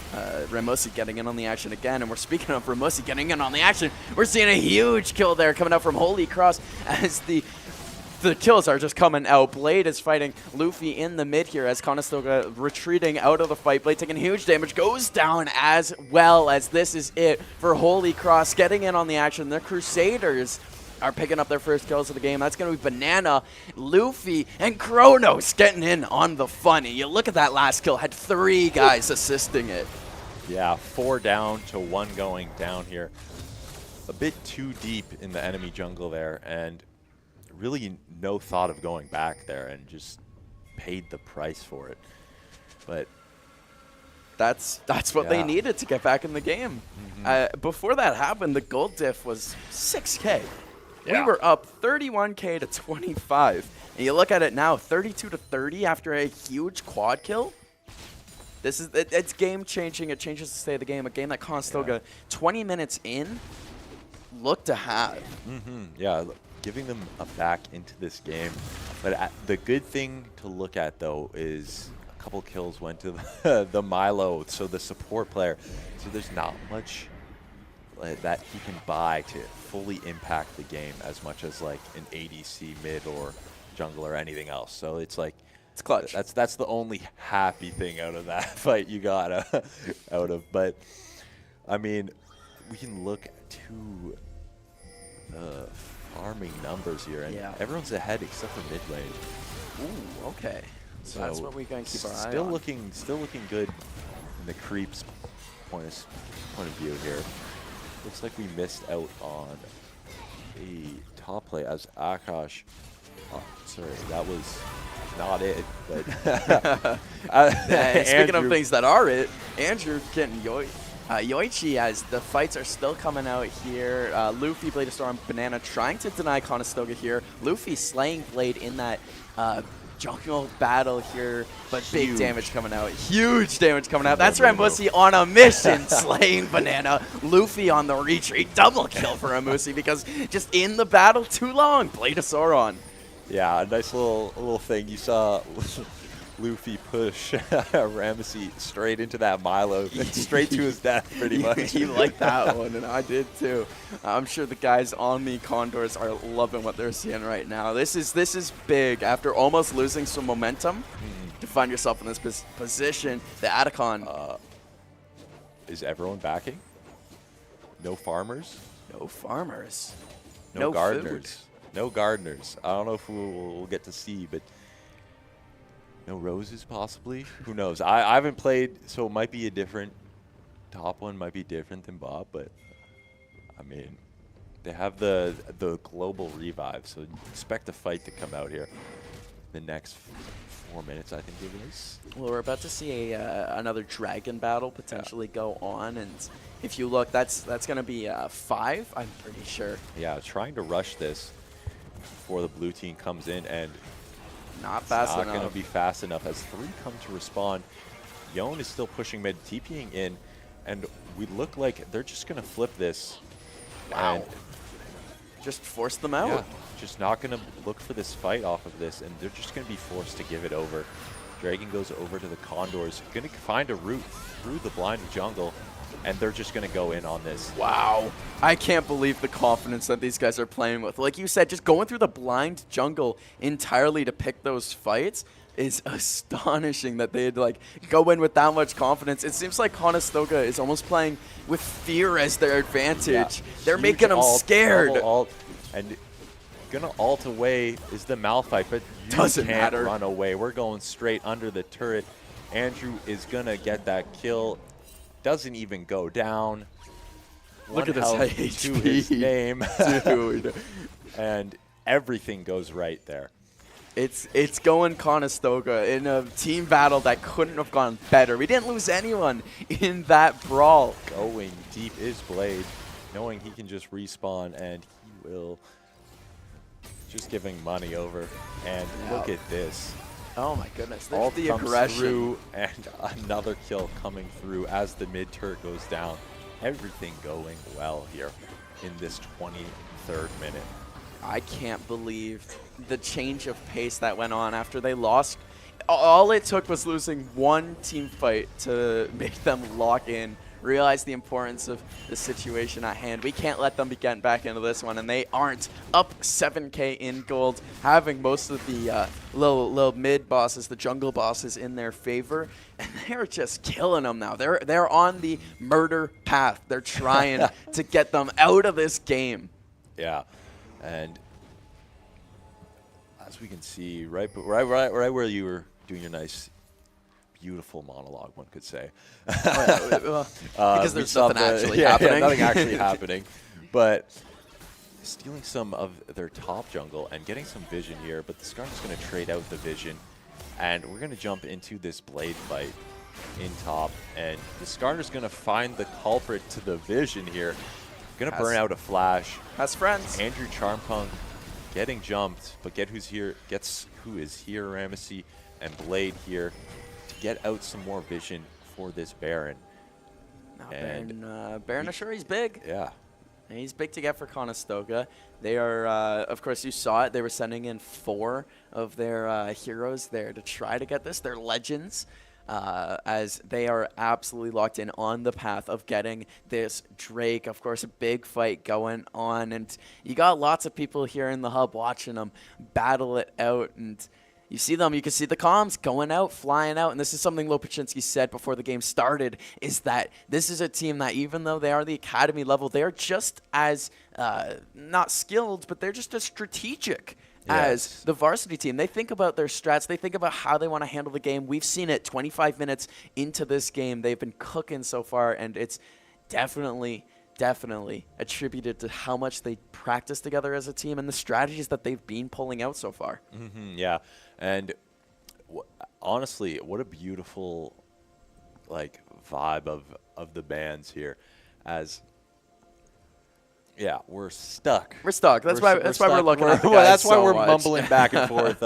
Ramosi getting in on the action again. And we're speaking of Ramosi getting in on the action. We're seeing a huge kill there coming out from Holy Cross as the kills are just coming out. Blade is fighting Luffy in the mid here as Conestoga retreating out of the fight. Blade taking huge damage, goes down as well as this is it for Holy Cross getting in on the action. The Crusaders are picking up their first kills of the game. That's going to be Banana, Luffy, and Kronos getting in on the funny. You look at that last kill, had 3 guys assisting it. Yeah, 4 down to 1 going down here. A bit too deep in the enemy jungle there, and really no thought of going back there, and just paid the price for it. But that's what they needed to get back in the game. Before that happened, the gold diff was 6K. Yeah. We were up 31K to 25. And you look at it now, 32 to 30 after a huge quad kill. It's game changing. It changes the state of the game. A game that Conestoga 20 minutes in looked to have. Yeah. Giving them a back into this game. But the good thing to look at, though, is a couple kills went to the Milo, so the support player. So there's not much that he can buy to fully impact the game as much as like an ADC mid or jungle or anything else. So it's like, it's clutch. That's the only happy thing out of that fight you got out of. But, I mean, we can look to the farming numbers here, and everyone's ahead except for mid lane. Ooh, okay. So that's what we gotta keep our eye on. Still looking good in the creeps point of view here. Looks like we missed out on a top play as Akash. Oh, sorry, that was not it. But speaking of things that are it, Andrew getting Yoichi as the fights are still coming out here. Luffy, Blade of Storm, Banana trying to deny Conestoga here. Luffy slaying Blade in that jungle battle here, but big damage coming out. Huge damage coming out. That's Ramusi on a mission slaying Banana. Luffy on the retreat. Double kill for Ramusi because just in the battle too long. Blade of Sauron. Yeah, a nice little thing. You saw Luffy push Ramesses straight into that Milo, straight to his death, pretty much. You liked that one, and I did too. I'm sure the guys on the Condors are loving what they're seeing right now. This is big. After almost losing some momentum, to find yourself in this position, the Atacon. Is everyone backing? No farmers? No farmers. No gardeners. Food. No gardeners. I don't know if we'll get to see, but no roses, possibly. Who knows? I haven't played, so it might be a different top one. Might be different than Bob, but I mean, they have the global revive, so expect a fight to come out here. The next 4 minutes, I think it is. Well, we're about to see another dragon battle potentially go on, and if you look, that's going to be 5, I'm pretty sure. Yeah, trying to rush this before the blue team comes in, and not fast enough. Not going to be fast enough as 3 come to respond. Yon is still pushing mid, TPing in, and we look like they're just going to flip this. Wow. And just force them out. Yeah, just not going to look for this fight off of this, and they're just going to be forced to give it over. Dragon goes over to the Condors, going to find a route through the blind jungle, and they're just going to go in on this. Wow. I can't believe the confidence that these guys are playing with. Like you said, just going through the blind jungle entirely to pick those fights is astonishing that they'd like go in with that much confidence. It seems like Conestoga is almost playing with fear as their advantage. Yeah. They're making them scared. Ult, and gonna ult away is the Malphite, but you can't run away. We're going straight under the turret. Andrew is gonna get that kill. doesn't even go down. Look One at this health HP. to his name. Dude. And everything goes right there. It's going Conestoga in a team battle that couldn't have gone better. We didn't lose anyone in that brawl. Going deep is Blade, knowing he can just respawn, and he will just giving money over. And look at this. Oh my goodness, All there's the comes aggression. through, and another kill coming through as the mid turret goes down. Everything going well here in this 23rd minute. I can't believe the change of pace that went on after they lost. All it took was losing one team fight to make them lock in, realize the importance of the situation at hand. We can't let them be getting back into this one, and they aren't. Up 7K in gold, having most of the little mid bosses, the jungle bosses, in their favor, and they're just killing them now. They're on the murder path. They're trying to get them out of this game. Yeah, and as we can see, right where you were doing your nice, beautiful monologue, one could say. Because there's nothing actually happening. Yeah, nothing actually happening. But stealing some of their top jungle and getting some vision here, but the Skarner's going to trade out the vision. And we're going to jump into this Blade fight in top. And the Skarner's going to find the culprit to the vision here. Going to burn out a flash. Has friends. Andrew Charmpunk getting jumped, but gets who is here, Ramesy, and Blade here to get out some more vision for this Baron. Now, Baron Ashura, he's big. Yeah. He's big to get for Conestoga. They are, of course, you saw it. They were sending in 4 of their heroes there to try to get this. They're legends, as they are absolutely locked in on the path of getting this Drake. Of course, a big fight going on, and you got lots of people here in the hub watching them battle it out. And you see them, you can see the comms going out, flying out, and this is something Lopachinski said before the game started, is that this is a team that even though they are the academy level, they're just as, not skilled, but they're just as strategic as the varsity team. They think about their strats, they think about how they want to handle the game. We've seen it 25 minutes into this game. They've been cooking so far, and it's definitely attributed to how much they practice together as a team and the strategies that they've been pulling out so far. Yeah, and honestly, what a beautiful vibe of the bands here. As we're stuck. We're stuck. That's why we're looking at the guys that's why so we're much. mumbling back and forth.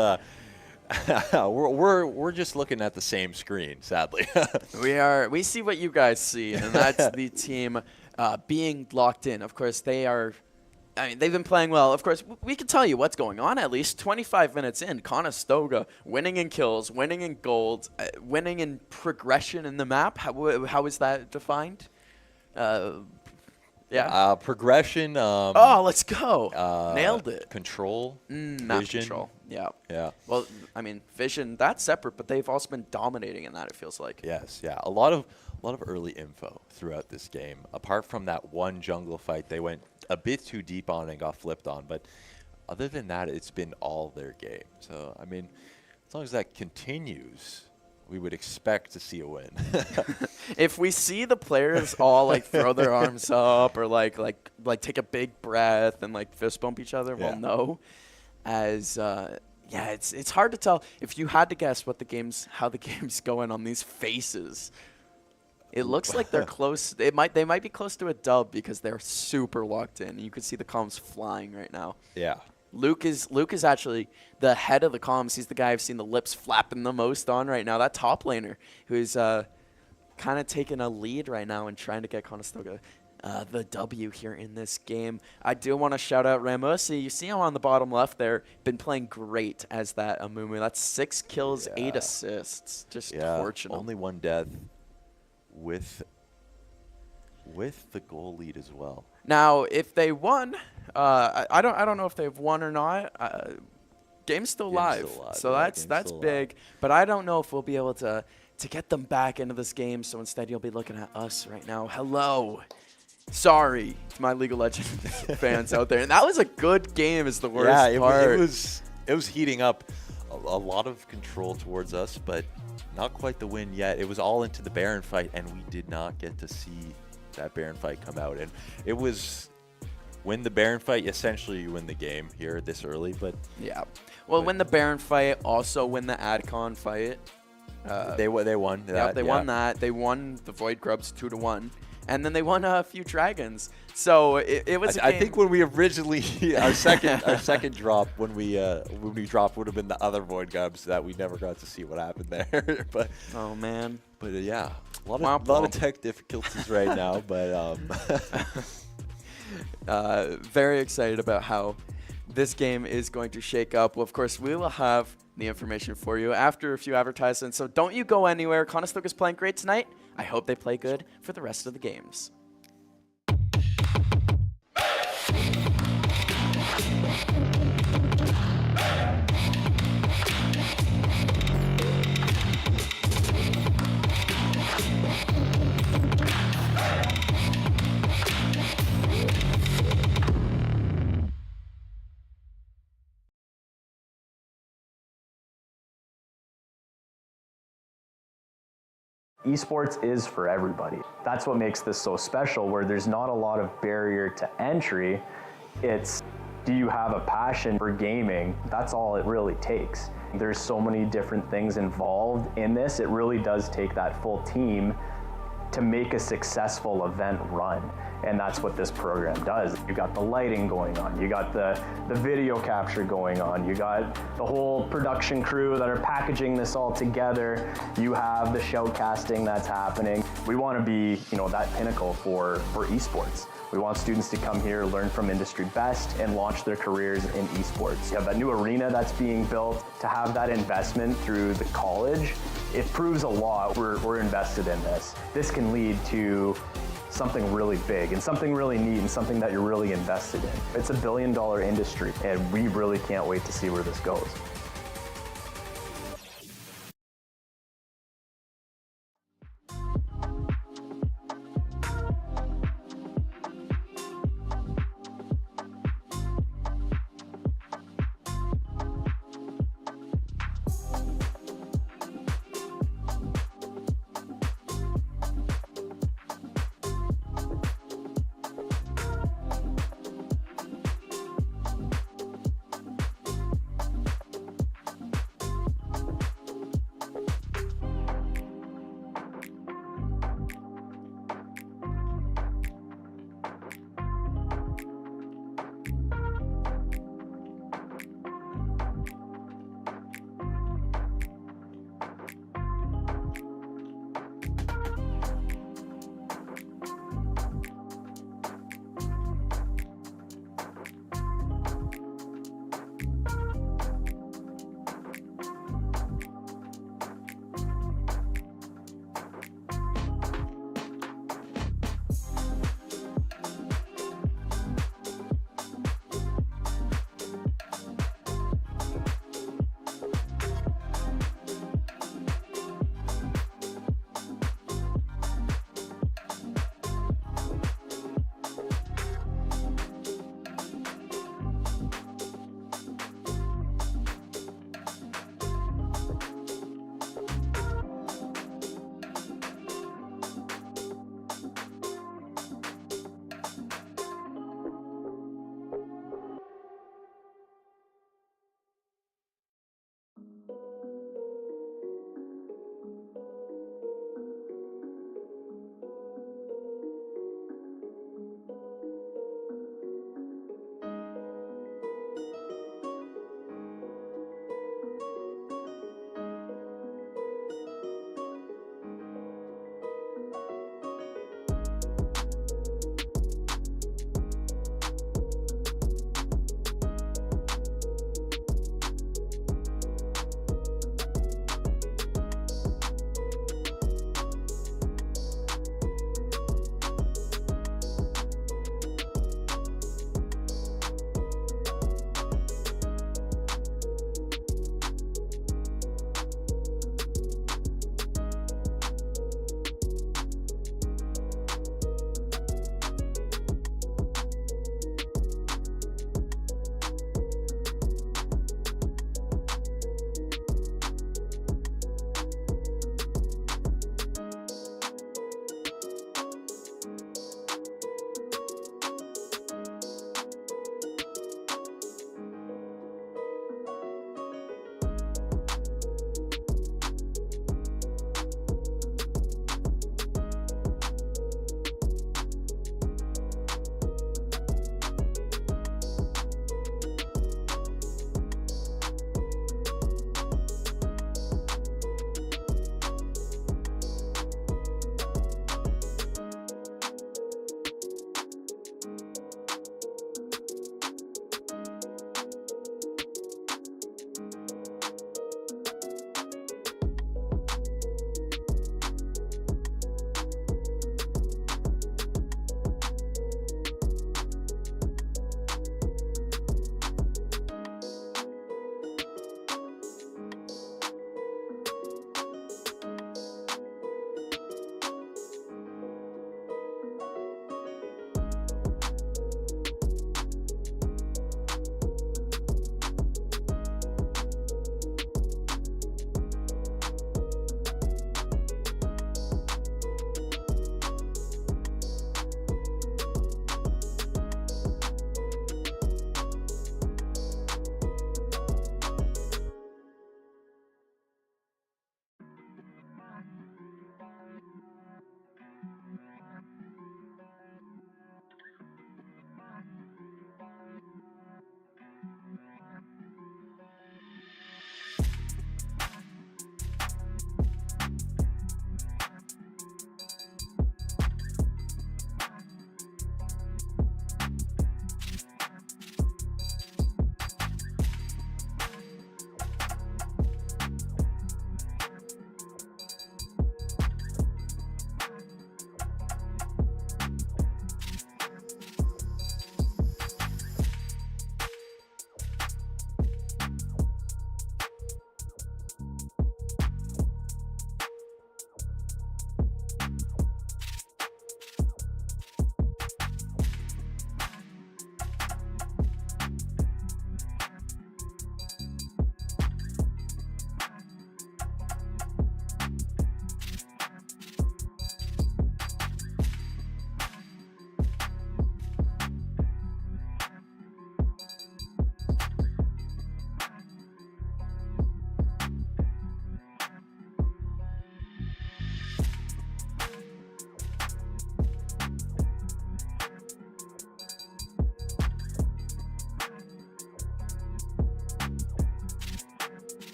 We're just looking at the same screen, sadly. We see what you guys see, and that's the team being locked in. Of course, they are. I mean, they've been playing well. Of course, we can tell you what's going on at least. 25 minutes in, Conestoga winning in kills, winning in gold, winning in progression in the map. How is that defined? Progression. Let's go. Nailed it. Control. Map vision. control. Yeah. Yeah. Well, I mean, vision, that's separate, but they've also been dominating in that, it feels like. Yes. Yeah. A lot of early info throughout this game. Apart from that one jungle fight, they went a bit too deep on and got flipped on. But other than that, it's been all their game. So I mean, as long as that continues, we would expect to see a win. If we see the players all throw their arms up or take a big breath and fist bump each other, we'll know. As it's hard to tell. If you had to guess how the game's going on these faces, it looks like they're close. They might be close to a dub because they're super locked in. You can see the comms flying right now. Yeah. Luke is actually the head of the comms. He's the guy I've seen the lips flapping the most on right now. That top laner who's kind of taking a lead right now and trying to get Conestoga the W here in this game. I do want to shout out Ramosi. You see him on the bottom left there. Been playing great as that Amumu. That's 6 kills, 8 assists. Just torching him. Only 1 death with the goal lead as well. Now, if they won, I don't know if they've won or not. Game's still live, so that's big. But I don't know if we'll be able to get them back into this game. So instead, you'll be looking at us right now. Hello, sorry to my League of Legends fans out there. And that was a good game. Is the worst part. It was heating up a lot of control towards us, but not quite the win yet. It was all into the Baron fight, and we did not get to see that Baron fight come out. And it was win the Baron fight, essentially you win the game here this early. But yeah, well, win the Baron fight, also win the AdCon fight. They won that. Yeah, they won that. They won the Void Grubs 2-1. And then they won a few dragons. So it was. I think when we originally our second drop when we dropped would have been the other Void Grubs that we never got to see what happened there. But oh man. But yeah, a lot of tech difficulties right now. But very excited about how this game is going to shake up. Well, of course, we will have the information for you after a few advertisements. So don't you go anywhere. Conestoga is playing great tonight. I hope they play good for the rest of the games. Esports is for everybody. That's what makes this so special, where there's not a lot of barrier to entry. It's, do you have a passion for gaming? That's all it really takes. There's so many different things involved in this. It really does take that full team to make a successful event run. And that's what this program does. You got the lighting going on, you got the video capture going on, you got the whole production crew that are packaging this all together, you have the shoutcasting that's happening. We want to be, that pinnacle for esports. We want students to come here, learn from industry best, and launch their careers in esports. You have that new arena that's being built. To have that investment through the college, it proves a lot. We're invested in this. This can lead to something really big and something really neat and something that you're really invested in. It's a billion-dollar industry, and we really can't wait to see where this goes.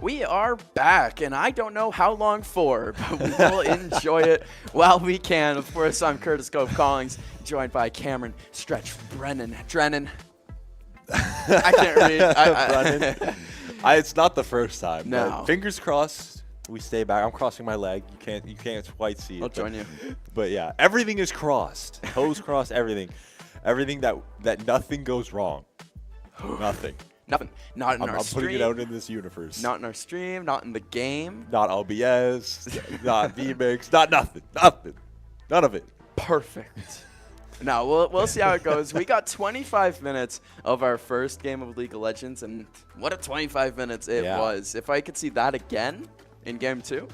We are back, and I don't know how long for, but we will enjoy it while we can. Of course, I'm Curtis Cove Collings, joined by Cameron Stretch Drennan. I can't read. It's not the first time. No. But fingers crossed. We stay back. I'm crossing my leg. You can't quite see it. I'll join you. But yeah, everything is crossed. Toes crossed. Everything that nothing goes wrong. Nothing. Nothing. Not in our stream. I'm putting it out in this universe. Not in our stream. Not in the game. Not OBS. Not VMix. Not nothing. Nothing. None of it. Perfect. Now, we'll see how it goes. We got 25 minutes of our first game of League of Legends, and what a 25 minutes it was. If I could see that again in Game 2,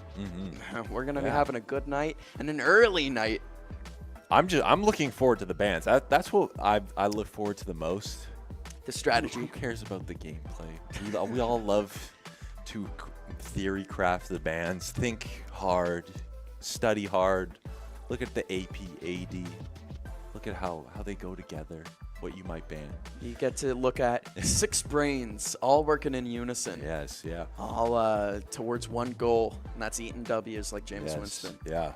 we're going to be having a good night and an early night. I'm looking forward to the bans. That's what I look forward to the most. The strategy. Who cares about the gameplay? We all love to theory craft the bans, think hard, study hard, look at the AP, AD, look at how they go together, what you might ban. You get to look at 6 brains all working in unison. Yes, yeah. All towards one goal, and that's eating W's like James Winston. Yeah.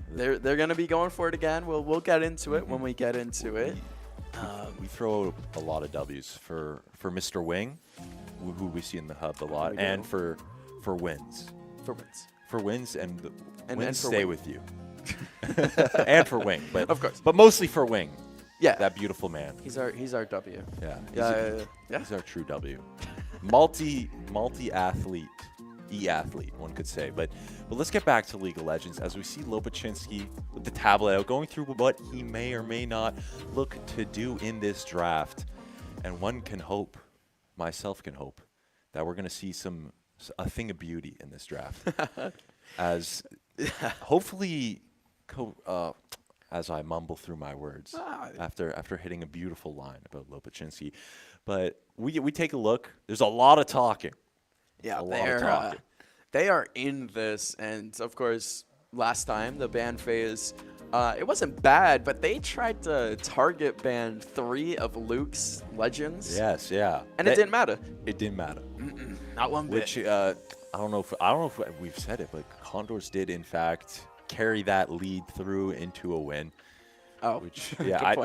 They're going to be going for it again. We'll get into it when we get into it. We throw a lot of W's for Mr. Wing, who we see in the hub a lot, and for wins. For wins, and wins stay with you. And for Wing, but of course, but mostly for Wing. Yeah, that beautiful man. He's our W. Yeah. He's our true W. Multi athlete. E-athlete, one could say. But let's get back to League of Legends as we see Lopachinski with the tablet out, going through what he may or may not look to do in this draft. And one can hope, myself can hope, that we're going to see a thing of beauty in this draft. As hopefully, as I mumble through my words after hitting a beautiful line about Lopachinski. But we take a look. There's a lot of talking. Yeah, they are in this, and of course, last time the ban phase, it wasn't bad, but they tried to target ban 3 of Luke's legends. Yes, yeah, and it didn't matter. It didn't matter. Not one bit. Which I don't know if we've said it, but Condors did in fact carry that lead through into a win. Oh, which I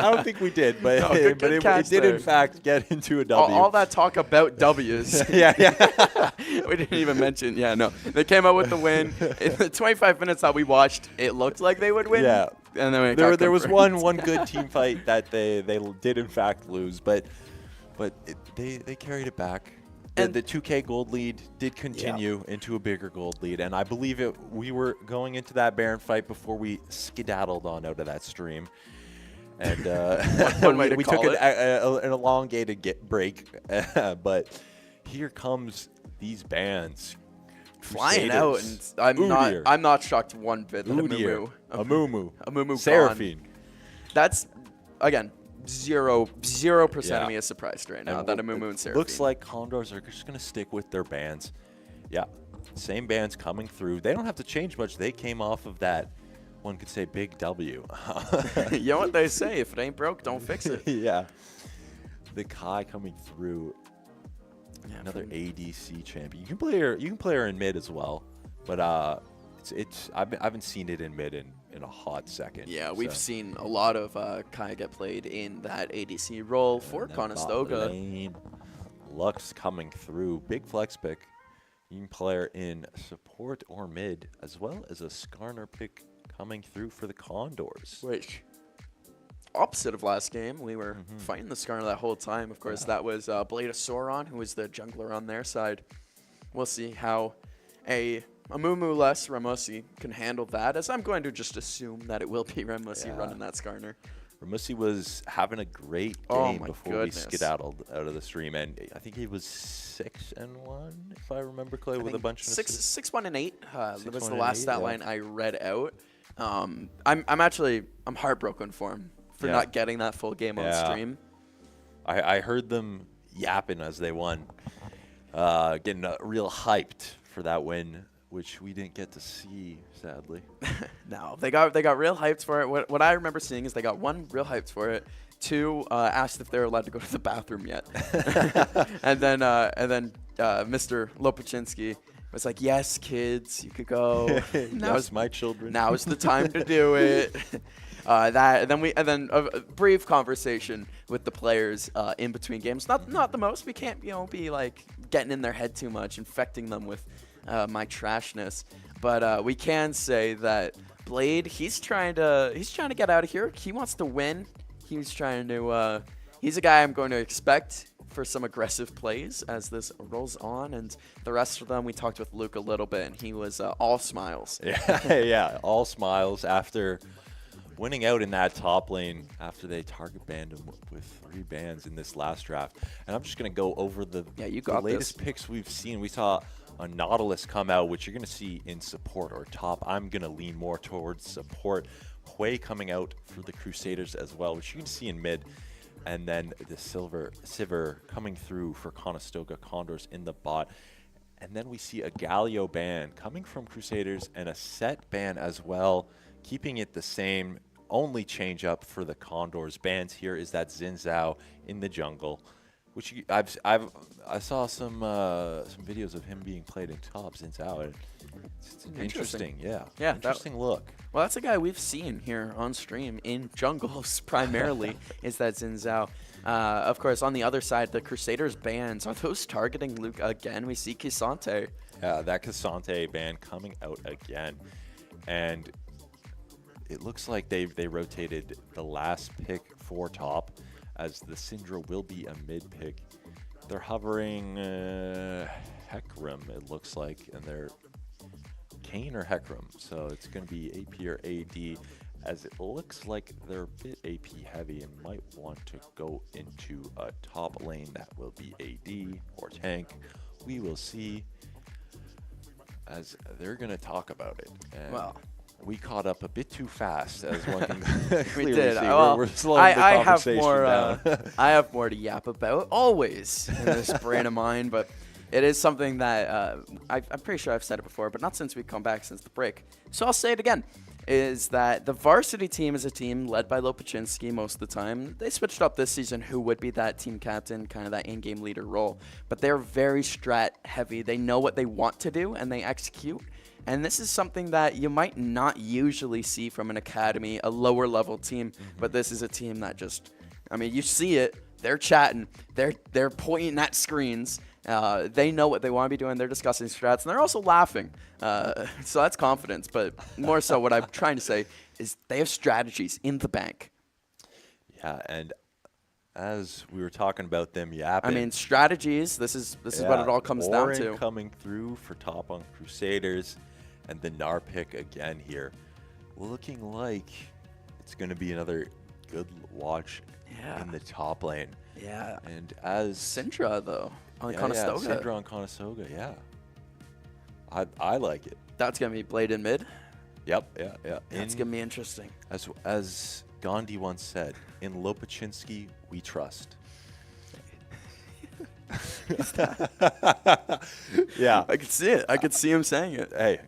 don't think we did, but no, it did in fact get into a W. All that talk about W's. yeah. We didn't even mention. Yeah, no, they came out with the win. In the 25 minutes that we watched, it looked like they would win. Yeah, and then there was one good team fight that they did in fact lose, but they carried it back. And the 2K gold lead did continue into a bigger gold lead, and I believe we were going into that Baron fight before we skedaddled on out of that stream. And we took an elongated break, but here comes these bans flying out, and I'm not shocked one bit that Amumu, Seraphine. That's again. 0% of me is surprised right now that Amumu and Seraphine. Looks like Condors are just going to stick with their bans. Yeah, same bands coming through. They don't have to change much. They came off of that, one could say, big W. You know what they say, if it ain't broke, don't fix it. Yeah. The Kai coming through. Yeah, another ADC champion. You can play her in mid as well, but I haven't seen it in mid in a hot second. Yeah, we've seen a lot of Kai get played in that ADC role for Conestoga. Lux coming through. Big flex pick. You can play her in support or mid, as well as a Skarner pick coming through for the Condors. Which, opposite of last game, we were fighting the Skarner that whole time. Of course, that was Blade of Sauron, who was the jungler on their side. We'll see how a Amumu less Ramosi can handle that, as I'm going to just assume that it will be Ramosi running that Skarner. Ramosi was having a great game before we skedaddled out of the stream, and I think he was 6-1, if I remember correctly, with a bunch of 6-1-8. That was the last stat line I read out. I'm heartbroken for him for not getting that full game on stream. I heard them yapping as they won, getting real hyped for that win, which we didn't get to see, sadly. No, they got real hyped for it. What I remember seeing is they got one real hyped for it, 2 asked if they were allowed to go to the bathroom yet. and then Mr. Lopachinski was like, yes, kids, you could go. Yes, my children. Now's the time to do it. And then a brief conversation with the players in between games. Not the most. We can't be like getting in their head too much, infecting them with my trashness. But we can say that Blade, he's trying to get out of here. He wants to win. He's trying to. He's a guy I'm going to expect for some aggressive plays as this rolls on, and the rest of them, we talked with Luke a little bit, and he was all smiles. Yeah, all smiles after winning out in that top lane after they target banned him with 3 bans in this last draft. And I'm just going to go over the latest picks we've seen. We saw a Nautilus come out, which you're going to see in support or top. I'm going to lean more towards support. Hui coming out for the Crusaders as well, which you can see in mid. And then the Sivir coming through for Conestoga Condors in the bot. And then we see a Galio ban coming from Crusaders and a set ban as well, keeping it the same. Only change up for the Condors bans here is that Xin Zhao in the jungle, which I saw some videos of him being played in top Xin Zhao. And it's interesting, yeah, interesting look. Well, that's a guy we've seen here on stream in jungles primarily, is that Xin Zhao. Of course, on the other side, the Crusaders bans, are those targeting Luke again? We see Kisante. Yeah, that Kisante ban coming out again. And it looks like they rotated the last pick for top, as the Syndra will be a mid pick. They're hovering Hecarim, it looks like, and they're Kayn or Hecarim, so it's going to be AP or AD, as it looks like they're a bit AP heavy and might want to go into a top lane that will be AD or tank. We will see, as they're going to talk about it. And we caught up a bit too fast, as one can clearly see. Well, we're slowing the conversation down. I have more to yap about, always, in this brain of mine, but it is something that I'm pretty sure I've said it before, but not since we've come back since the break. So I'll say it again, is that the varsity team is a team led by Lopachinski most of the time. They switched up this season who would be that team captain, kind of that in-game leader role. But they're very strat heavy. They know what they want to do, and they execute. And this is something that you might not usually see from an academy, a lower level team, but this is a team that just, I mean, you see it, they're chatting, they're pointing at screens, they know what they want to be doing, they're discussing strats, and they're also laughing. So that's confidence, but more so what I'm trying to say is they have strategies in the bank. Yeah, and as we were talking about them yapping. I mean, strategies, this is what it all comes down to. Coming through for top on Crusaders. And the Gnar pick again here. Looking like it's going to be another good watch in the top lane. Yeah. And as Syndra, though, on Conestoga. Yeah, Syndra on Conestoga, yeah. I like it. That's going to be Blade in mid? Yep, yeah. That's going to be interesting. As Gandhi once said, in Lopachinski, we trust. Yeah. I could see it. I could see him saying it. Hey.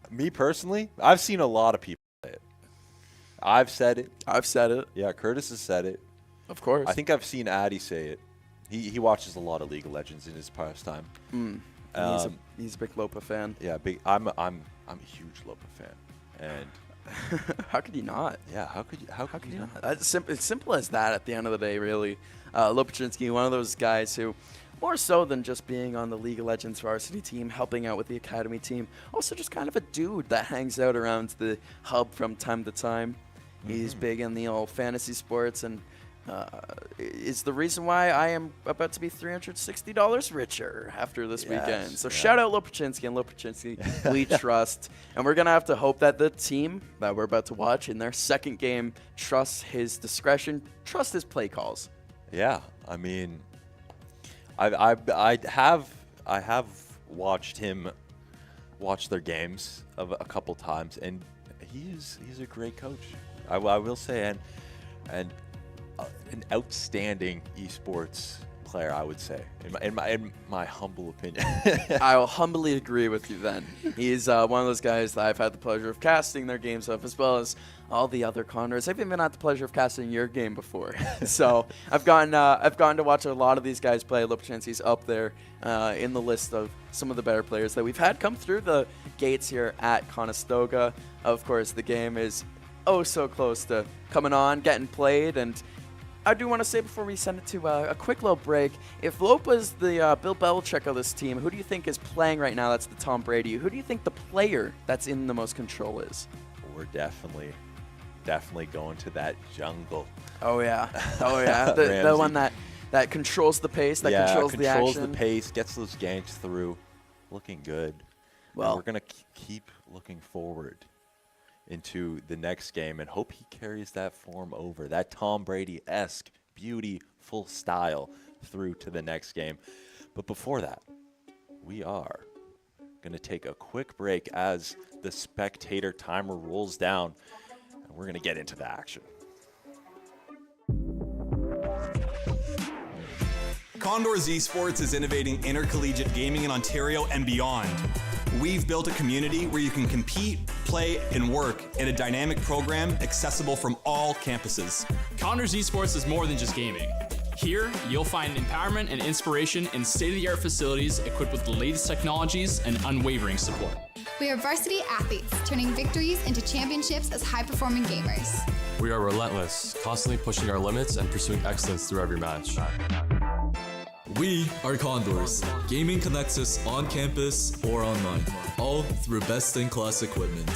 Me personally, I've seen a lot of people say it. I've said it. Yeah, Curtis has said it. Of course. I think I've seen Addy say it. He watches a lot of League of Legends in his pastime. He's a big Lopa fan. Yeah, I'm a huge Lopa fan. And how could you not? Yeah, how could you not? It's simple as that at the end of the day, really. Lopachinski, one of those guys who, more so than just being on the League of Legends varsity team, helping out with the academy team, also just kind of a dude that hangs out around the hub from time to time. He's big in the old fantasy sports, and is the reason why I am about to be $360 richer after this weekend. So shout out Lopachinski and Lopachinski, we trust. And we're going to have to hope that the team that we're about to watch in their second game trusts his discretion, trust his play calls. Yeah, I mean, I have watched him watch their games a couple times, and he's a great coach. I will say, and an outstanding esports player, I would say, in my humble opinion. I will humbly agree with you then. He's one of those guys that I've had the pleasure of casting their games of, as well as all the other Condors. I've even had the pleasure of casting your game before. So I've gotten to watch a lot of these guys play. Lopachinski's up there in the list of some of the better players that we've had come through the gates here at Conestoga. Of course, the game is oh so close to coming on, getting played, and I do want to say before we send it to a quick little break, if Lopa's the Bill Belichick of this team, who do you think is playing right now that's the Tom Brady? Who do you think the player that's in the most control is? We're definitely going to that jungle. Oh, yeah. Oh, yeah. the one that controls the pace, that controls the action. Controls the pace, gets those ganks through. Looking good. Well, and we're going to keep looking forward into the next game and hope he carries that form over, that Tom Brady-esque, beautiful style through to the next game. But before that, we are going to take a quick break as the spectator timer rolls down, and we're going to get into the action. Condors Esports is innovating intercollegiate gaming in Ontario and beyond. We've built a community where you can compete, play, and work in a dynamic program accessible from all campuses. Condors Esports is more than just gaming. Here, you'll find empowerment and inspiration in state-of-the-art facilities equipped with the latest technologies and unwavering support. We are varsity athletes, turning victories into championships as high-performing gamers. We are relentless, constantly pushing our limits and pursuing excellence through every match. We are Condors. Gaming connects us on campus or online, all through best-in-class equipment.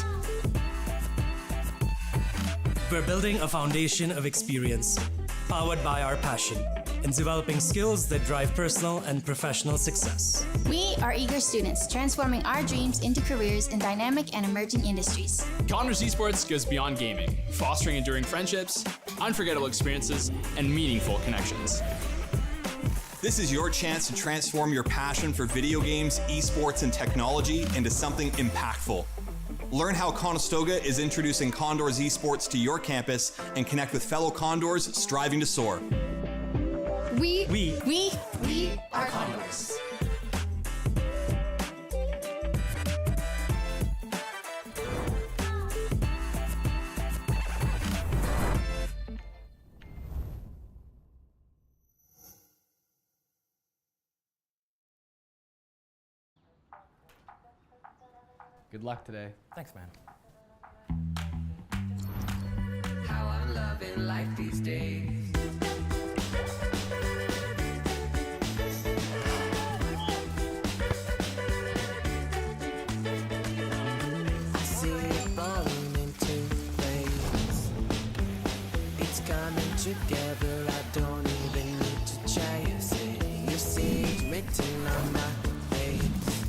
We're building a foundation of experience, powered by our passion, in developing skills that drive personal and professional success. We are eager students, transforming our dreams into careers in dynamic and emerging industries. Condors Esports goes beyond gaming, fostering enduring friendships, unforgettable experiences, and meaningful connections. This is your chance to transform your passion for video games, esports, and technology into something impactful. Learn how Conestoga is introducing Condors Esports to your campus and connect with fellow Condors striving to soar. We are Condors. Good luck today. Thanks, man. How I'm loving life these days. I see it falling into place. It's coming together. I don't even need to chase it. You see it written on my face.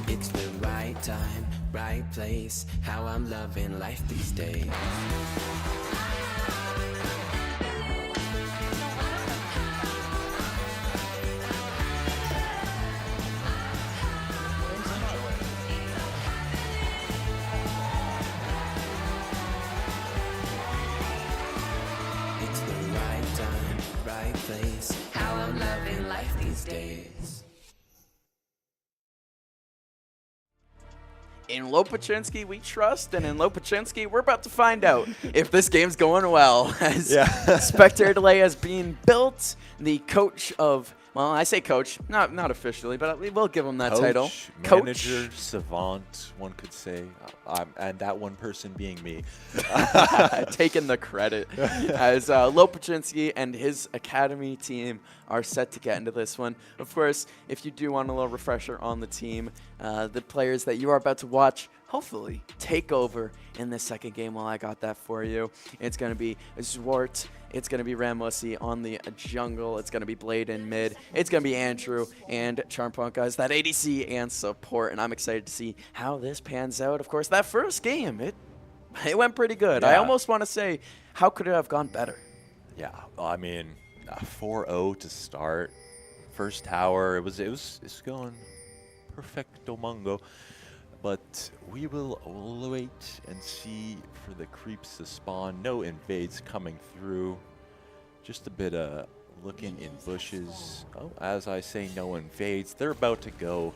It's the right time, right place. How I'm loving life these days. It's the right time, right place. How I'm loving life these days. In Lopachinski, we trust, and in Lopachinski, we're about to find out if this game's going well. As Spectre Delay has been built, the coach of, well, I say coach, not officially, but we will give him that title. Manager, savant, one could say, and that one person being me. Taking the credit. As Lopachinski and his academy team are set to get into this one. Of course, if you do want a little refresher on the team, the players that you are about to watch hopefully take over in this second game while I got that for you. It's going to be Zwart. It's going to be Ramosi on the jungle. It's going to be Blade in mid. It's going to be Andrew and Charmpunk guys, that ADC and support. And I'm excited to see how this pans out. Of course, that first game, it went pretty good. I almost want to say, how could it have gone better? Yeah, well, I mean, 4-0 to start. First tower, it was going perfecto mungo. But we will wait and see for the creeps to spawn. No invades coming through. Just a bit of looking in bushes. Oh, as I say, no invades. They're about to go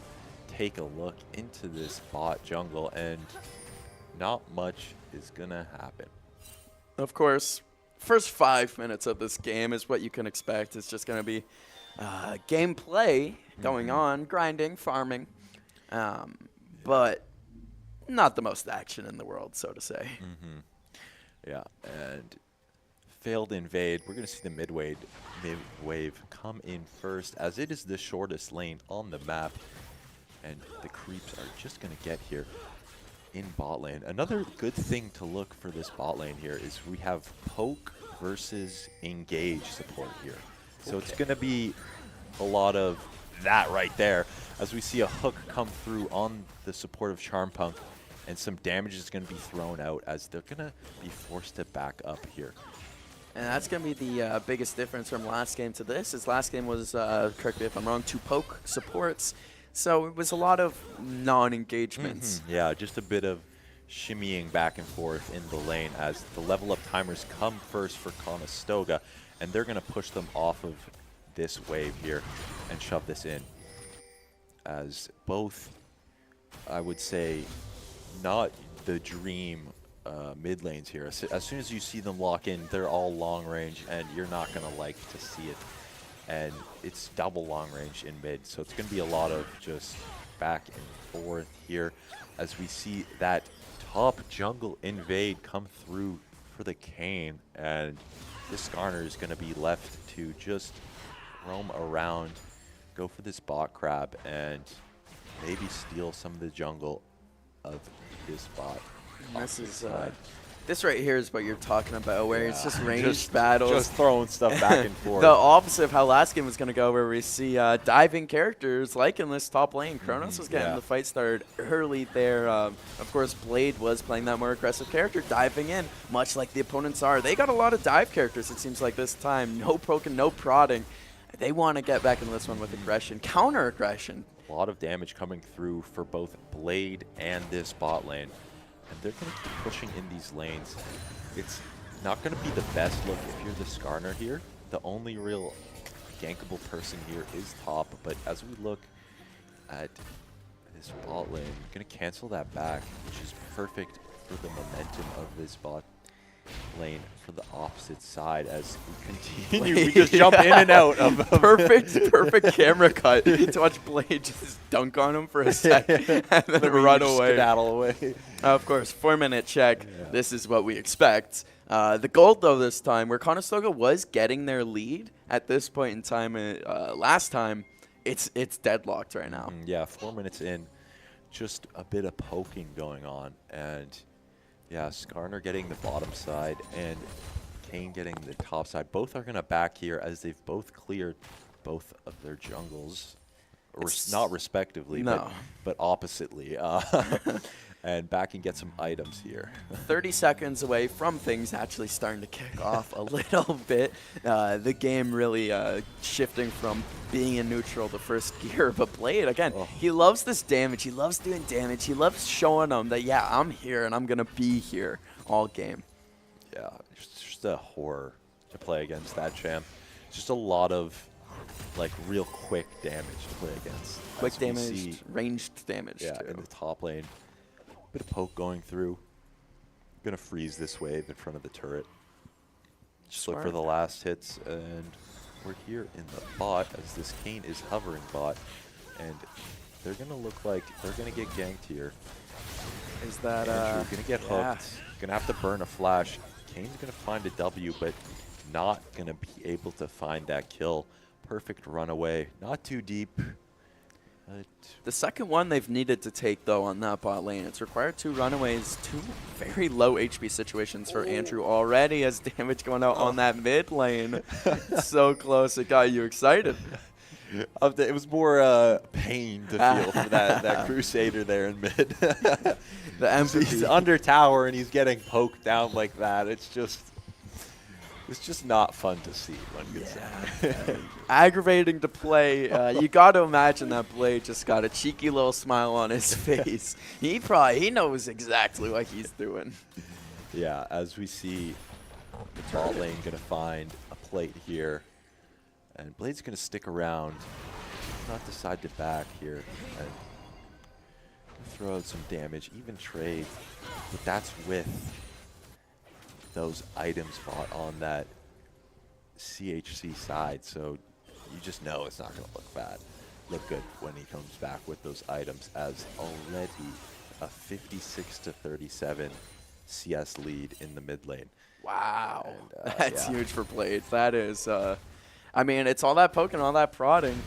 take a look into this bot jungle, and not much is gonna happen. Of course, first 5 minutes of this game is what you can expect. It's just going to be gameplay going on, grinding, farming, but not the most action in the world, so to say. Yeah, and failed invade. We're going to see the mid wave come in first, as it is the shortest lane on the map, and the creeps are just going to get here in bot lane. Another good thing to look for this bot lane here is we have poke versus engage support here. So it's going to be a lot of that right there, as we see a hook come through on the support of Charmpunk, and some damage is going to be thrown out as they're going to be forced to back up here. And that's going to be the biggest difference from last game to this. Is last game was, correct me if I'm wrong, 2 poke supports. So it was a lot of non-engagements. Yeah, just a bit of shimmying back and forth in the lane as the level up timers come first for Conestoga, and they're going to push them off of this wave here and shove this in. As both, I would say, not the dream mid lanes here. As soon as you see them lock in, they're all long range, and you're not going to like to see it. And it's double long range in mid, so it's going to be a lot of just back and forth here as we see that top jungle invade come through for the Kane, and this Skarner is going to be left to just roam around, go for this bot crab, and maybe steal some of the jungle of this bot. This is this right here is what you're talking about, where it's just ranged battles. Just throwing stuff back and forth. The opposite of how last game was going to go, where we see diving characters like in this top lane. Kronos was getting the fight started early there. Of course, Blade was playing that more aggressive character, diving in, much like the opponents are. They got a lot of dive characters, it seems like this time. No poking, no prodding. They want to get back into this one with aggression, counter-aggression. A lot of damage coming through for both Blade and this bot lane. And they're going to keep pushing in these lanes. It's not going to be the best look if you're the Skarner here. The only real gankable person here is top, but as we look at this bot lane, going to cancel that back, which is perfect for the momentum of this bot lane for the opposite side as we continue. We just jump in and out of perfect camera cut to watch Blade just dunk on him for a second and then run away. Skedaddle away. Of course, 4-minute check. Yeah. This is what we expect. The gold, though, this time, where Conestoga was getting their lead at this point in time, last time, it's deadlocked right now. Yeah, 4 minutes in, just a bit of poking going on, and yeah, Skarner getting the bottom side and Kane getting the top side. Both are going to back here as they've both cleared both of their jungles, not respectively, but oppositely. And back and get some items here. 30 seconds away from things actually starting to kick off a little bit. The game really shifting from being in neutral to first gear. But Blade, again, he loves this damage. He loves doing damage. He loves showing them that, yeah, I'm here and I'm going to be here all game. Yeah, it's just a horror to play against that champ. It's just a lot of, like, real quick damage to play against. Quick damage, ranged damage, yeah, too. In the top lane. Bit of poke going through. Gonna freeze this wave in front of the turret. Just look for the last hits, and we're here in the bot as this Kane is hovering bot, and they're gonna look like they're gonna get ganked here. Is that Andrew gonna get hooked? Gonna have to burn a flash. Kane's gonna find a W, but not gonna be able to find that kill. Perfect runaway, not too deep. The second one they've needed to take, though, on that bot lane. It's required 2 runaways, 2 very low HP situations for Andrew already as damage going out on that mid lane. So close, it got you excited. It was more pain to feel for that Crusader there in mid. The MVP. He's under tower and he's getting poked down like that. It's just not fun to see, one could say. Aggravating to play. You got to imagine that Blade just got a cheeky little smile on his face. He knows exactly what he's doing. Yeah, as we see the bot lane going to find a plate here. And Blade's going to stick around, not decide to back here, and throw out some damage, even trade. But that's with those items bought on that CHC side, so you just know it's not going to look good when he comes back with those items, as already a 56-37 CS lead in the mid lane. Wow. And, that's huge for Blade. That is, I mean, it's all that poking, all that prodding,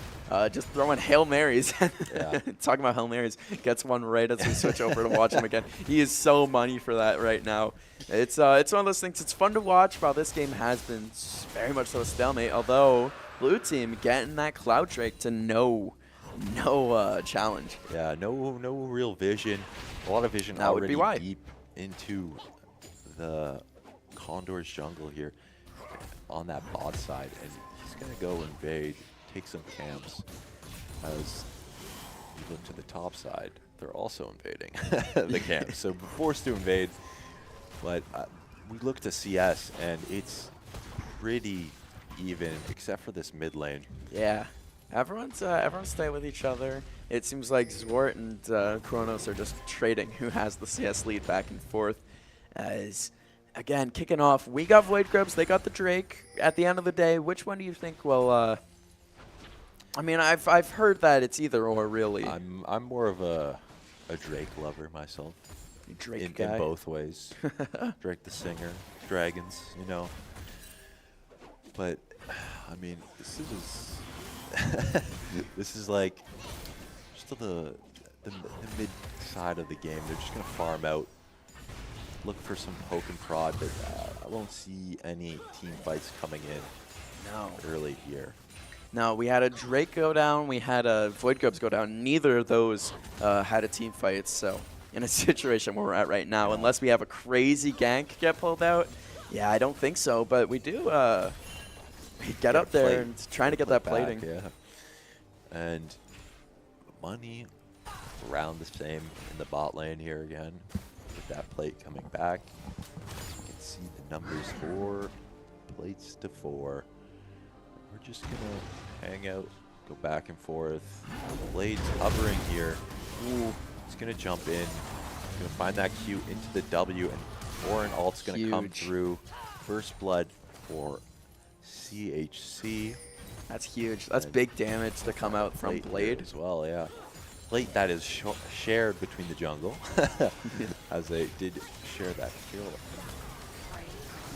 just throwing Hail Marys. Talking about Hail Marys, gets one right as we switch over to watch him again. He is so money for that right now. It's one of those things, it's fun to watch, while this game has been very much so a stalemate, although blue team getting that Cloud Drake to no challenge. Yeah, no real vision. A lot of vision That would already be why. deep into the Condors jungle here on that bot side, and he's gonna go invade, take some camps. As you look to the top side, they're also invading the camp, so forced to invade. But we look to CS, and it's pretty even, except for this mid lane. Yeah, everyone's staying with each other. It seems like Zwart and Kronos are just trading who has the CS lead back and forth. As again, kicking off, we got Void Grubs, they got the Drake. At the end of the day, which one do you think will? I mean, I've heard that it's either or, really. I'm more of a Drake lover myself. Drake guy. In both ways. Drake the singer, dragons, you know. But I mean, this is like just the mid side of the game. They're just gonna farm out, look for some poke and prod, but I won't see any team fights coming in early here. No, we had a Drake go down, we had a Void Grubs go down. Neither of those had a team fight, so in a situation where we're at right now, unless we have a crazy gank get pulled out, yeah, I don't think so. But we do get up there and trying to get that plating. Yeah, and money around the same in the bot lane here again, with that plate coming back. You can see the numbers 4 plates to 4. We're just gonna hang out, go back and forth. Blade's hovering here. Ooh, he's gonna jump in. He's gonna find that Q into the W, and Orin ult's gonna come through. First blood for CHC. That's huge. That's big damage to come out from Blade as well. Yeah, plate that is shared between the jungle, as they did share that kill,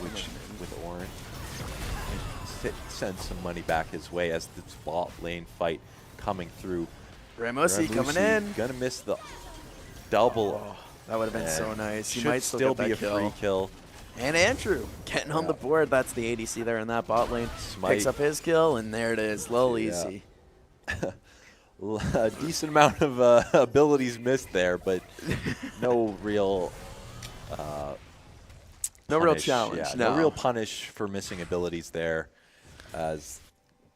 which with Orin sends some money back his way as this bot lane fight coming through. Ramosi coming in. Gonna miss the double. Oh, that would have been so nice. He Should might still be a free kill. And Andrew getting on the board. That's the ADC there in that bot lane. Picks up his kill, and there it is. Little easy. A decent amount of abilities missed there, but no real real challenge. Yeah, no real punish for missing abilities there, as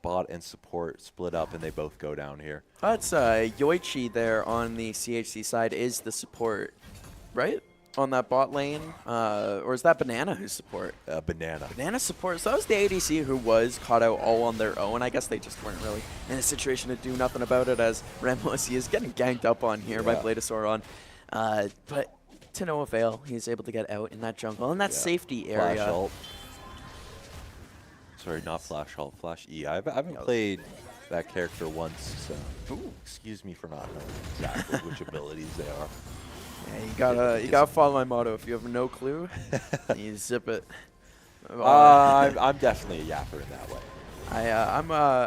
bot and support split up and they both go down here. That's Yoichi there on the CHC side is the support, right? On that bot lane, or is that Banana who's support? Banana. Banana support. So that was the ADC who was caught out all on their own. I guess they just weren't really in a situation to do nothing about it, as Ramosi is getting ganked up on here by Bladesauron. But to no avail, he's able to get out in that jungle, in that safety area. Flash ult. Sorry, not Flash ult, Flash E. I haven't played that character once, so excuse me for not knowing exactly which abilities they are. Yeah, you gotta follow my motto. If you have no clue, you zip it. I'm definitely a yapper in that way.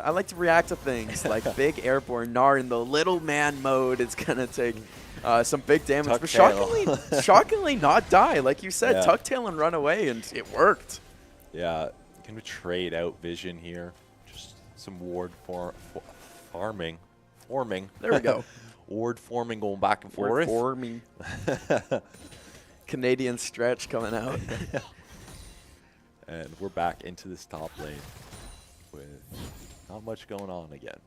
I like to react to things like big airborne Gnar in the little man mode. It's gonna take some big damage, but shockingly not die. Like you said, tuck tail and run away, and it worked. Yeah, gonna trade out vision here. Just some ward forming. There we go. Ward forming going back and forth. Forming. Canadian stretch coming out. And we're back into this top lane with not much going on again.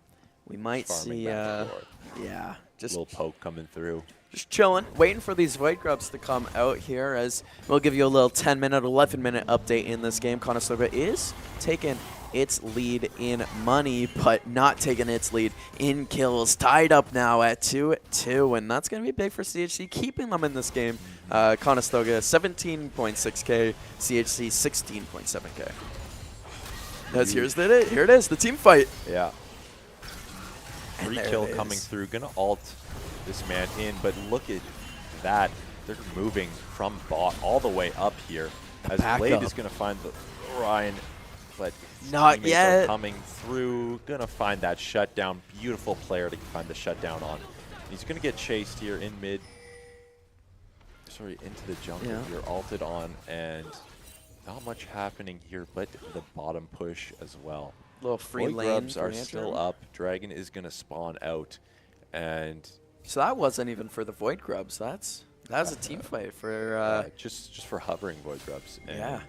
We might Farming see, back and forth. yeah, just little poke coming through. Just chilling, waiting for these Void Grubs to come out here as we'll give you a little 10-minute, 11-minute update in this game. Conestoga is taking its lead in money, but not taking its lead in kills. Tied up now at 2-2, and that's going to be big for CHC, keeping them in this game. Conestoga 17.6K, CHC 16.7K. Here it is, the team fight. Yeah. And Free there kill it coming is. through. Gonna ult this man in, but look at that. They're moving from bot all the way up here. As Blade backup. is gonna find the Ryan, but Not teammates yet. are coming through. Gonna find that shutdown. Beautiful player to find the shutdown on. He's gonna get chased here in mid. Sorry, into the jungle Yeah. here, ulted on, and not much happening here, but the bottom push as well. Little free Void lane Grubs for are Andrew. still up. Dragon is gonna spawn out, and So that wasn't even for the Void Grubs. That was a team fight for. just for hovering Void Grubs. And Yeah.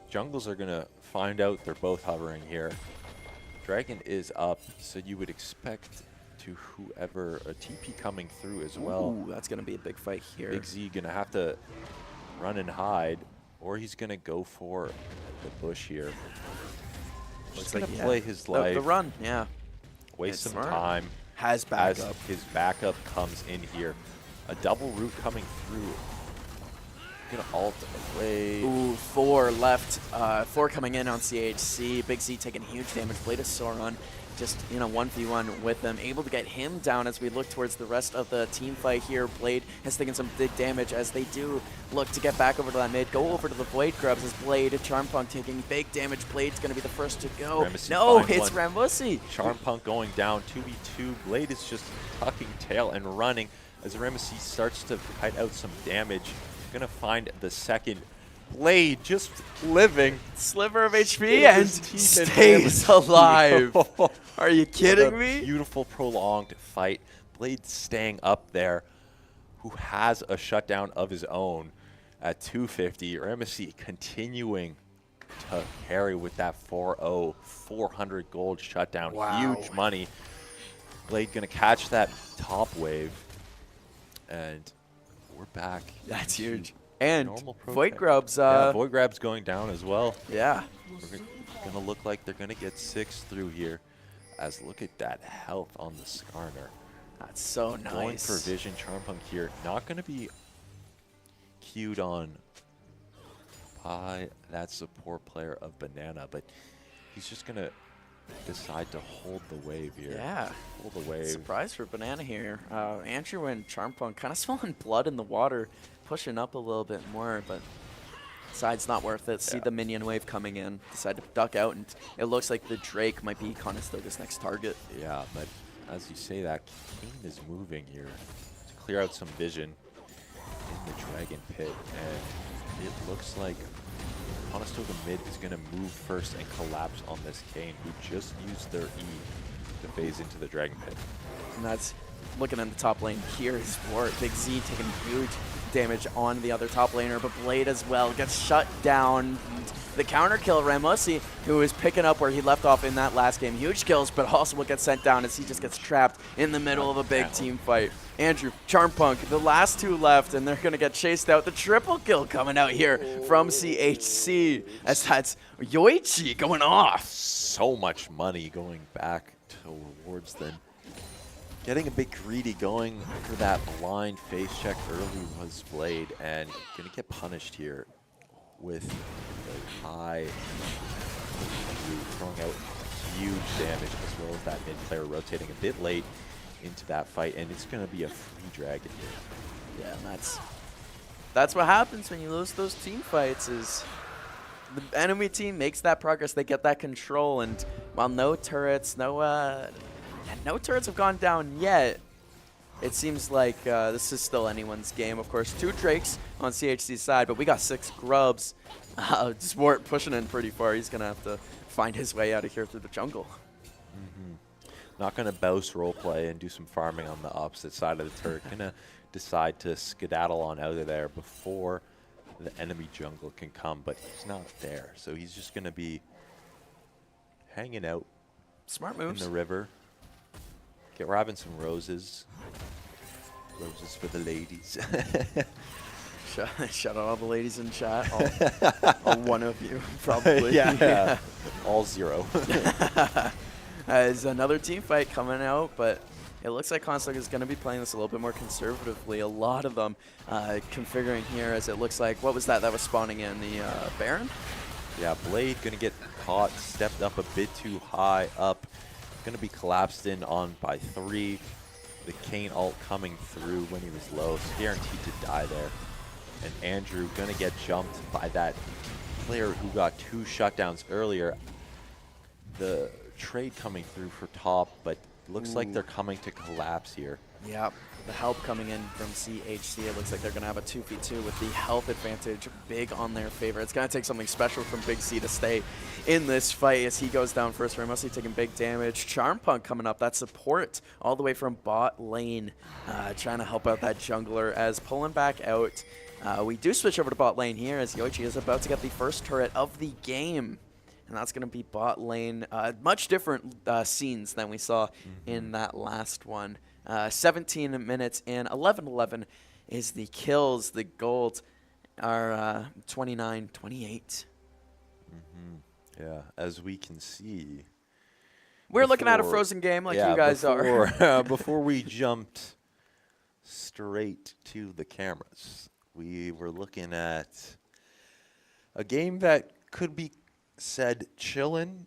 Jungles are gonna find out they're both hovering here. Dragon is up, so you would expect to whoever a TP coming through as well. Ooh, that's gonna be a big fight here. Big Z gonna have to run and hide, or he's gonna go for the bush here. Just gonna play his life. The run, yeah. Waste some smart. time. Has backup. As his backup comes in here. A double root coming through. Gonna ult away. Ooh, 4 left. 4 coming in on CHC. Big Z taking huge damage. Blade of Sauron just in a 1v1 with them. Able to get him down as we look towards the rest of the team fight here. Blade has taken some big damage as they do look to get back over to that mid. Go over to the Void Grubs as Blade. Charmpunk taking big damage. Blade's going to be the first to go. Ramessi No, finds it's one. Ramessi. Charmpunk going down 2v2. Blade is just tucking tail and running as Ramessi starts to kite out some damage. Gonna find the second. Blade just living. Sliver of HP Still and his teeth in stays Ramessi. alive. Are you What kidding a me? Beautiful prolonged fight. Blade staying up there, who has a shutdown of his own at 250. Ramessi continuing to carry with that 4-0, 400 gold shutdown. Wow. Huge money. Blade gonna catch that top wave, and we're back. That's into huge. And normal pro Void tech. Grubs. Yeah, Void Grubs going down as well. Yeah. We're gonna look like they're gonna get 6 through here. As look at that health on the Skarner. That's so nice. Going for Vision Charmpunk here. Not gonna be queued on by that support player of Banana, but he's just gonna decide to hold the wave here. Yeah. Hold the wave. Surprise for Banana here. Andrew and Charmpunk kind of smelling blood in the water, pushing up a little bit more, but side's not worth it. See the minion wave coming in, decide to duck out, and it looks like the Drake might be Conestoga's next target. Yeah, but as you say that, Kane is moving here to clear out some vision in the Dragon Pit, and it looks like Conestoga mid is going to move first and collapse on this Kane, who just used their E to phase into the Dragon Pit. And that's looking in the top lane here is Wart. Big Z taking huge damage on the other top laner, but Blade as well gets shut down. The counter kill, Ramessi, who is picking up where he left off in that last game. Huge kills, but also will get sent down as he just gets trapped in the middle of a big team fight. Andrew, Charmpunk, the last 2 left, and they're going to get chased out. The triple kill coming out here from CHC, as that's Yoichi going off. So much money going back towards them. Getting a bit greedy, going for that blind face check early was Blade, and going to get punished here with the high, throwing out huge damage, as well as that mid player rotating a bit late into that fight, and it's going to be a free dragon here. Yeah, and that's what happens when you lose those team fights is the enemy team makes that progress, they get that control, and while no turrets have gone down yet, it seems like this is still anyone's game. Of course, 2 Drakes on CHC's side, but we got 6 Grubs. Sport pushing in pretty far. He's going to have to find his way out of here through the jungle. Not going to boast roleplay and do some farming on the opposite side of the turret. Going to decide to skedaddle on out of there before the enemy jungle can come, but he's not there. So he's just going to be hanging out Smart moves. in the river. grabbing some roses. Roses for the ladies. Shout out all the ladies in chat. All one of you, probably. Yeah. All 0. There's another team fight coming out, but it looks like Conestoga is going to be playing this a little bit more conservatively. A lot of them configuring here as it looks like, what was that was spawning in? The Baron? Yeah, Blade going to get caught, stepped up a bit too high up. Going to be collapsed in on by 3. The Kane ult coming through when he was low, so guaranteed to die there. And Andrew going to get jumped by that player who got 2 shutdowns earlier. The trade coming through for top, but looks like they're coming to collapse here. Yep, the help coming in from CHC. It looks like they're going to have a 2v2 with the health advantage big on their favor. It's going to take something special from Big C to stay in this fight as he goes down first. We're mostly taking big damage. Charmpunk coming up, that support all the way from bot lane, trying to help out that jungler as pulling back out. We do switch over to bot lane here as Yoichi is about to get the first turret of the game. And that's going to be bot lane. Much different scenes than we saw in that last one. 17 minutes in, 11-11 is the kills. The gold are 29-28. Yeah, as we can see. We're looking at a frozen game like you guys are. Before we jumped straight to the cameras, we were looking at a game that could be said chillin',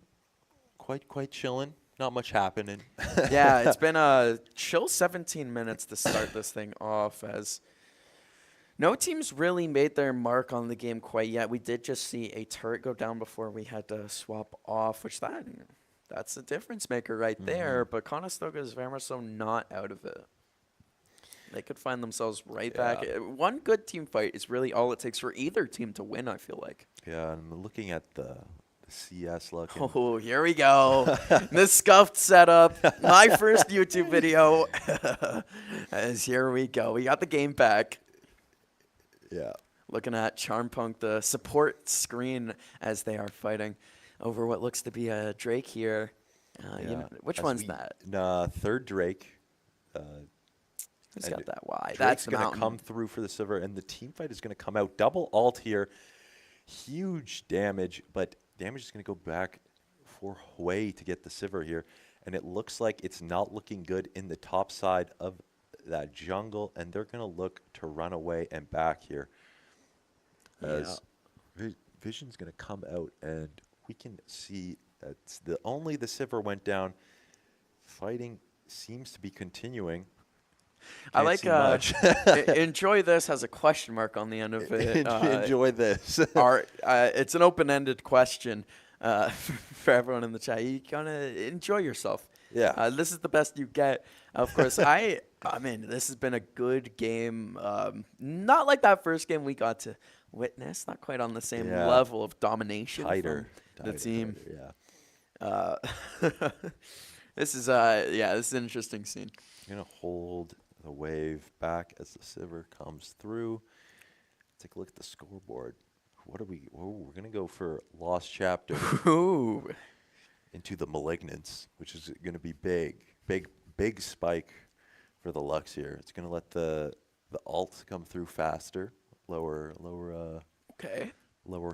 quite chillin'. Not much happening. Yeah, it's been a chill 17 minutes to start this thing off as no teams really made their mark on the game quite yet. We did just see a turret go down before we had to swap off, which that's a difference maker right there. But Conestoga is very much so not out of it. They could find themselves right back. One good team fight is really all it takes for either team to win, I feel like. Yeah, I'm looking at the CS looking. Oh, here we go. The scuffed setup. My first YouTube video. As here we go. We got the game back. Yeah. Looking at Charmpunk, the support screen as they are fighting over what looks to be a Drake here. You know, which one's that? Third Drake. Who's got that Y? That's going to come through for the Silver, and the team fight is going to come out. Double ult here. Huge damage, but damage is going to go back for Hui to get the Sivir here. And it looks like it's not looking good in the top side of that jungle. And they're going to look to run away and back here. As Vision's going to come out. And we can see that only the Sivir went down. Fighting seems to be continuing. I like enjoy this has a question mark on the end of it. Enjoy this. It's an open-ended question for everyone in the chat. You gotta enjoy yourself. Yeah. This is the best you get. Of course, I mean, this has been a good game. Not like that first game we got to witness. Not quite on the same level of domination from the team. This is this is an interesting scene. Gonna hold the wave back as the Sivir comes through. Take a look at the scoreboard. What are we? Oh, we're gonna go for Lost Chapter. Ooh. Into the Malignance, which is gonna be big spike for the Lux here. It's gonna let the ult come through faster, lower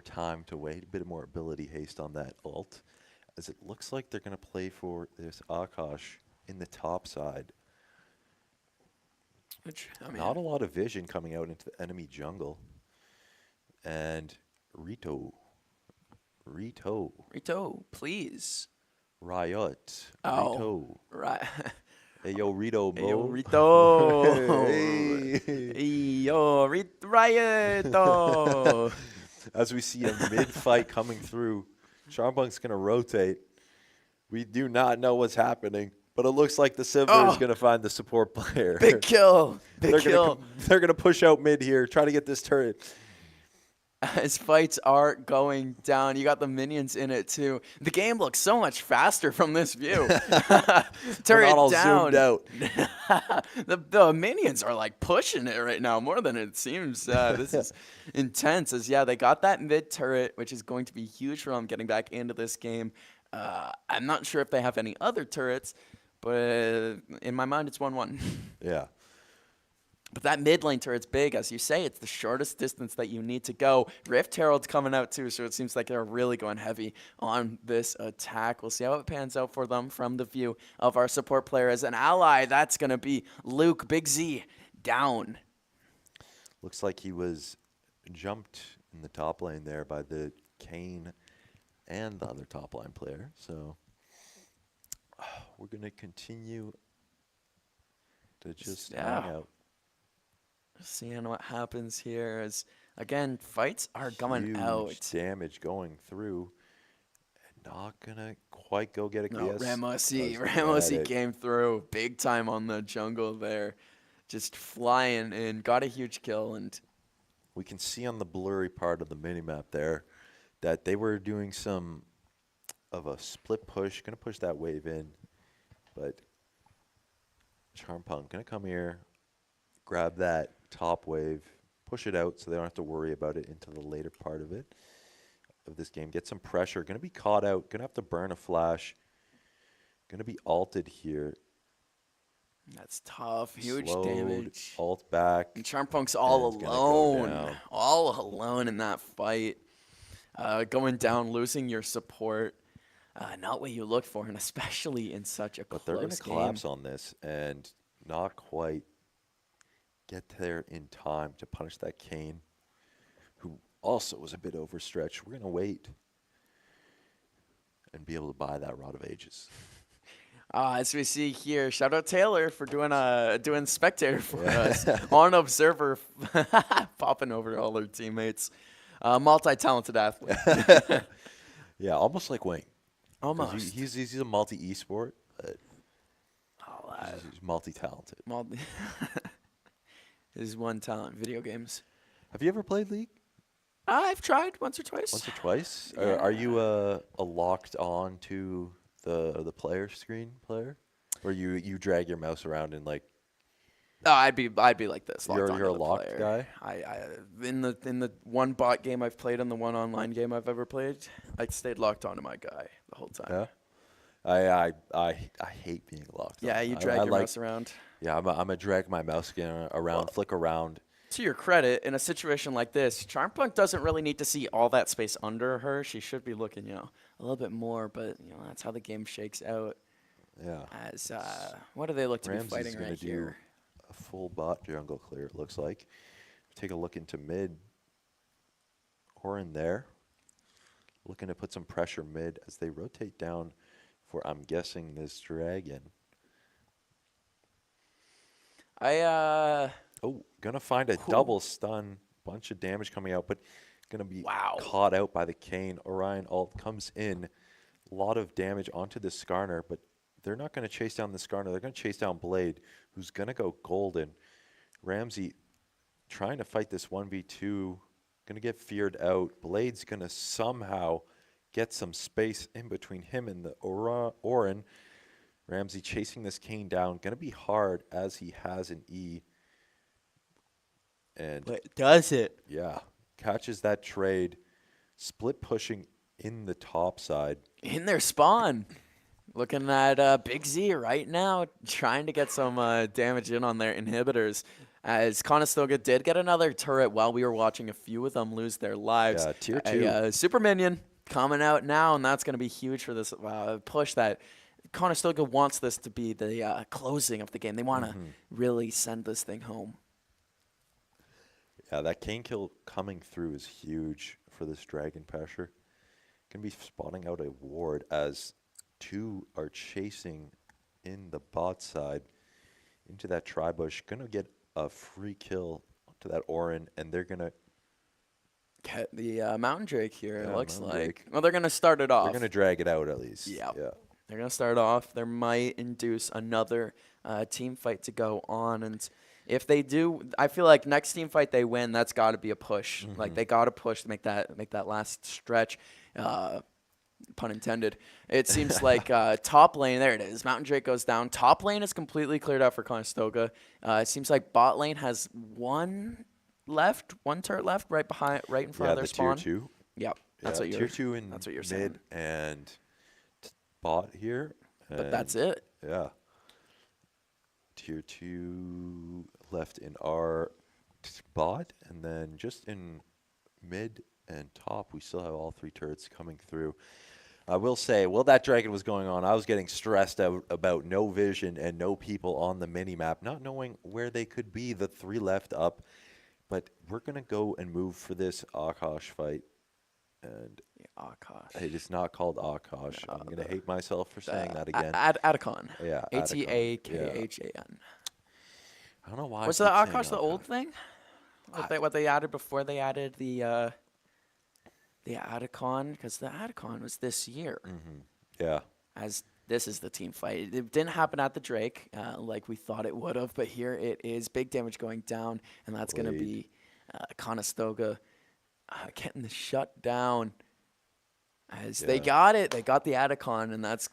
time to wait, a bit more ability haste on that ult. As it looks like they're gonna play for this Akash in the top side. Which, I mean, not a lot of vision coming out into the enemy jungle. And Rito, please. Riot. Oh, right. Hey, yo, Rito, Mo. Hey, yo, Rito. Hey, yo, Rito. As we see a mid-fight coming through, Charmpunk's going to rotate. We do not know what's happening. But it looks like the Sivir is going to find the support player. Big kill. They're going to push out mid here, try to get this turret. As fights are going down, you got the minions in it too. The game looks so much faster from this view. Turret not all down. Zoomed out. The minions are like pushing it right now more than it seems. This is intense. As they got that mid turret, which is going to be huge for them getting back into this game. I'm not sure if they have any other turrets, but in my mind, it's 1-1. Yeah. But that mid lane turret's big, as you say. It's the shortest distance that you need to go. Rift Herald's coming out too, so it seems like they're really going heavy on this attack. We'll see how it pans out for them from the view of our support player as an ally. That's going to be Luke, Big Z, down. Looks like he was jumped in the top lane there by the Kane and the other top line player. So we're going to continue to just hang out. Seeing what happens here as, again, fights are going Huge out. Damage going through. Not going to quite go get a No, KS. Ramosi came through big time on the jungle there. Just flying in, got a huge kill. And we can see on the blurry part of the minimap there that they were doing some of a split push. Going to push that wave in. But Charmpunk going to come here, grab that top wave, push it out so they don't have to worry about it into the later part of this game. Get some pressure. Going to be caught out. Going to have to burn a flash. Going to be ulted here. That's tough. Huge Slowed, damage. Ult back. And Charmpunk's all alone. All alone in that fight. Going down, losing your support. Not what you look for, and especially in such a close game. But they're going to collapse on this and not quite get there in time to punish that Kane, who also was a bit overstretched. We're going to wait and be able to buy that Rod of Ages. As we see here, shout out Taylor for doing spectator for us. On Observer, popping over all their teammates. Multi-talented athlete. Yeah, almost like Wayne. Almost. He's a multi-esport, but he's multi-talented. His one talent, video games. Have you ever played League? I've tried once or twice. Once or twice? Yeah. Are you a locked on to the player screen player? Or you drag your mouse around and like... Oh, I'd be like this. You're a locked guy? In the one bot game I've played and the one online game I've ever played, I stayed locked onto my guy the whole time. Yeah. I hate being locked. Yeah, you drag your mouse around. Yeah, I'm gonna drag my mouse again around, flick around. To your credit, in a situation like this, Charmpunk doesn't really need to see all that space under her. She should be looking, a little bit more, but that's how the game shakes out. Yeah. As what do they look to Ramsey's be fighting right here? A full bot jungle clear, it looks like. Take a look into mid. Or in there. Looking to put some pressure mid as they rotate down for, I'm guessing, this dragon. Gonna find a double stun. Bunch of damage coming out, but gonna be caught out by the Kane. Orion ult comes in. A lot of damage onto the Skarner, but they're not going to chase down the Skarner. They're going to chase down Blade, who's going to go golden. Ramsey trying to fight this 1v2. Going to get feared out. Blade's going to somehow get some space in between him and the Orin. Ramsey chasing this Kane down. Going to be hard as he has an E. And but does it? Yeah. Catches that trade. Split pushing in the top side. In their spawn. Looking at Big Z right now, trying to get some damage in on their inhibitors. As Conestoga did get another turret while we were watching a few of them lose their lives. Yeah, tier 2. A super minion coming out now, and that's going to be huge for this push that Conestoga wants this to be the closing of the game. They want to really send this thing home. Yeah, that Kane kill coming through is huge for this Dragon Pasher. Going to be spawning out a ward as 2 are chasing in the bot side into that tri-bush. Going to get a free kill to that Orin, and they're going to get the Mountain Drake here, it looks like. Drake. Well, they're going to start it off. They're going to drag it out at least. Yeah. They're going to start off. There might induce another team fight to go on, and if they do, I feel like next team fight they win, that's got to be a push. Like they got to push to make that last stretch. Pun intended. It seems like top lane, there it is. Mountain Drake goes down. Top lane is completely cleared out for Conestoga. It seems like bot lane has one turret left, right in front of their spawn. Tier 2. Yep, that's what you're. Tier 2 in that's what you're mid saying. and bot here. But that's it. Yeah. Tier 2 left in our bot, and then just in mid and top, we still have all 3 turrets coming through. I will say, while that dragon was going on, I was getting stressed out about no vision and no people on the mini-map, not knowing where they could be, the 3 left up. But we're going to go and move for this Akash fight. And Akash. it is not called Akash. I'm going to hate myself for saying that again. Atacon. Yeah. Atakhan. I don't know why. Was the Akash the old thing? What they added before they added the Atacon? Because the Atacon was this year. Yeah. As this is the team fight. It didn't happen at the Drake like we thought it would have, but here it is. Big damage going down, and that's going to be Conestoga getting the shut down. As they got it. They got the Atacon, and that's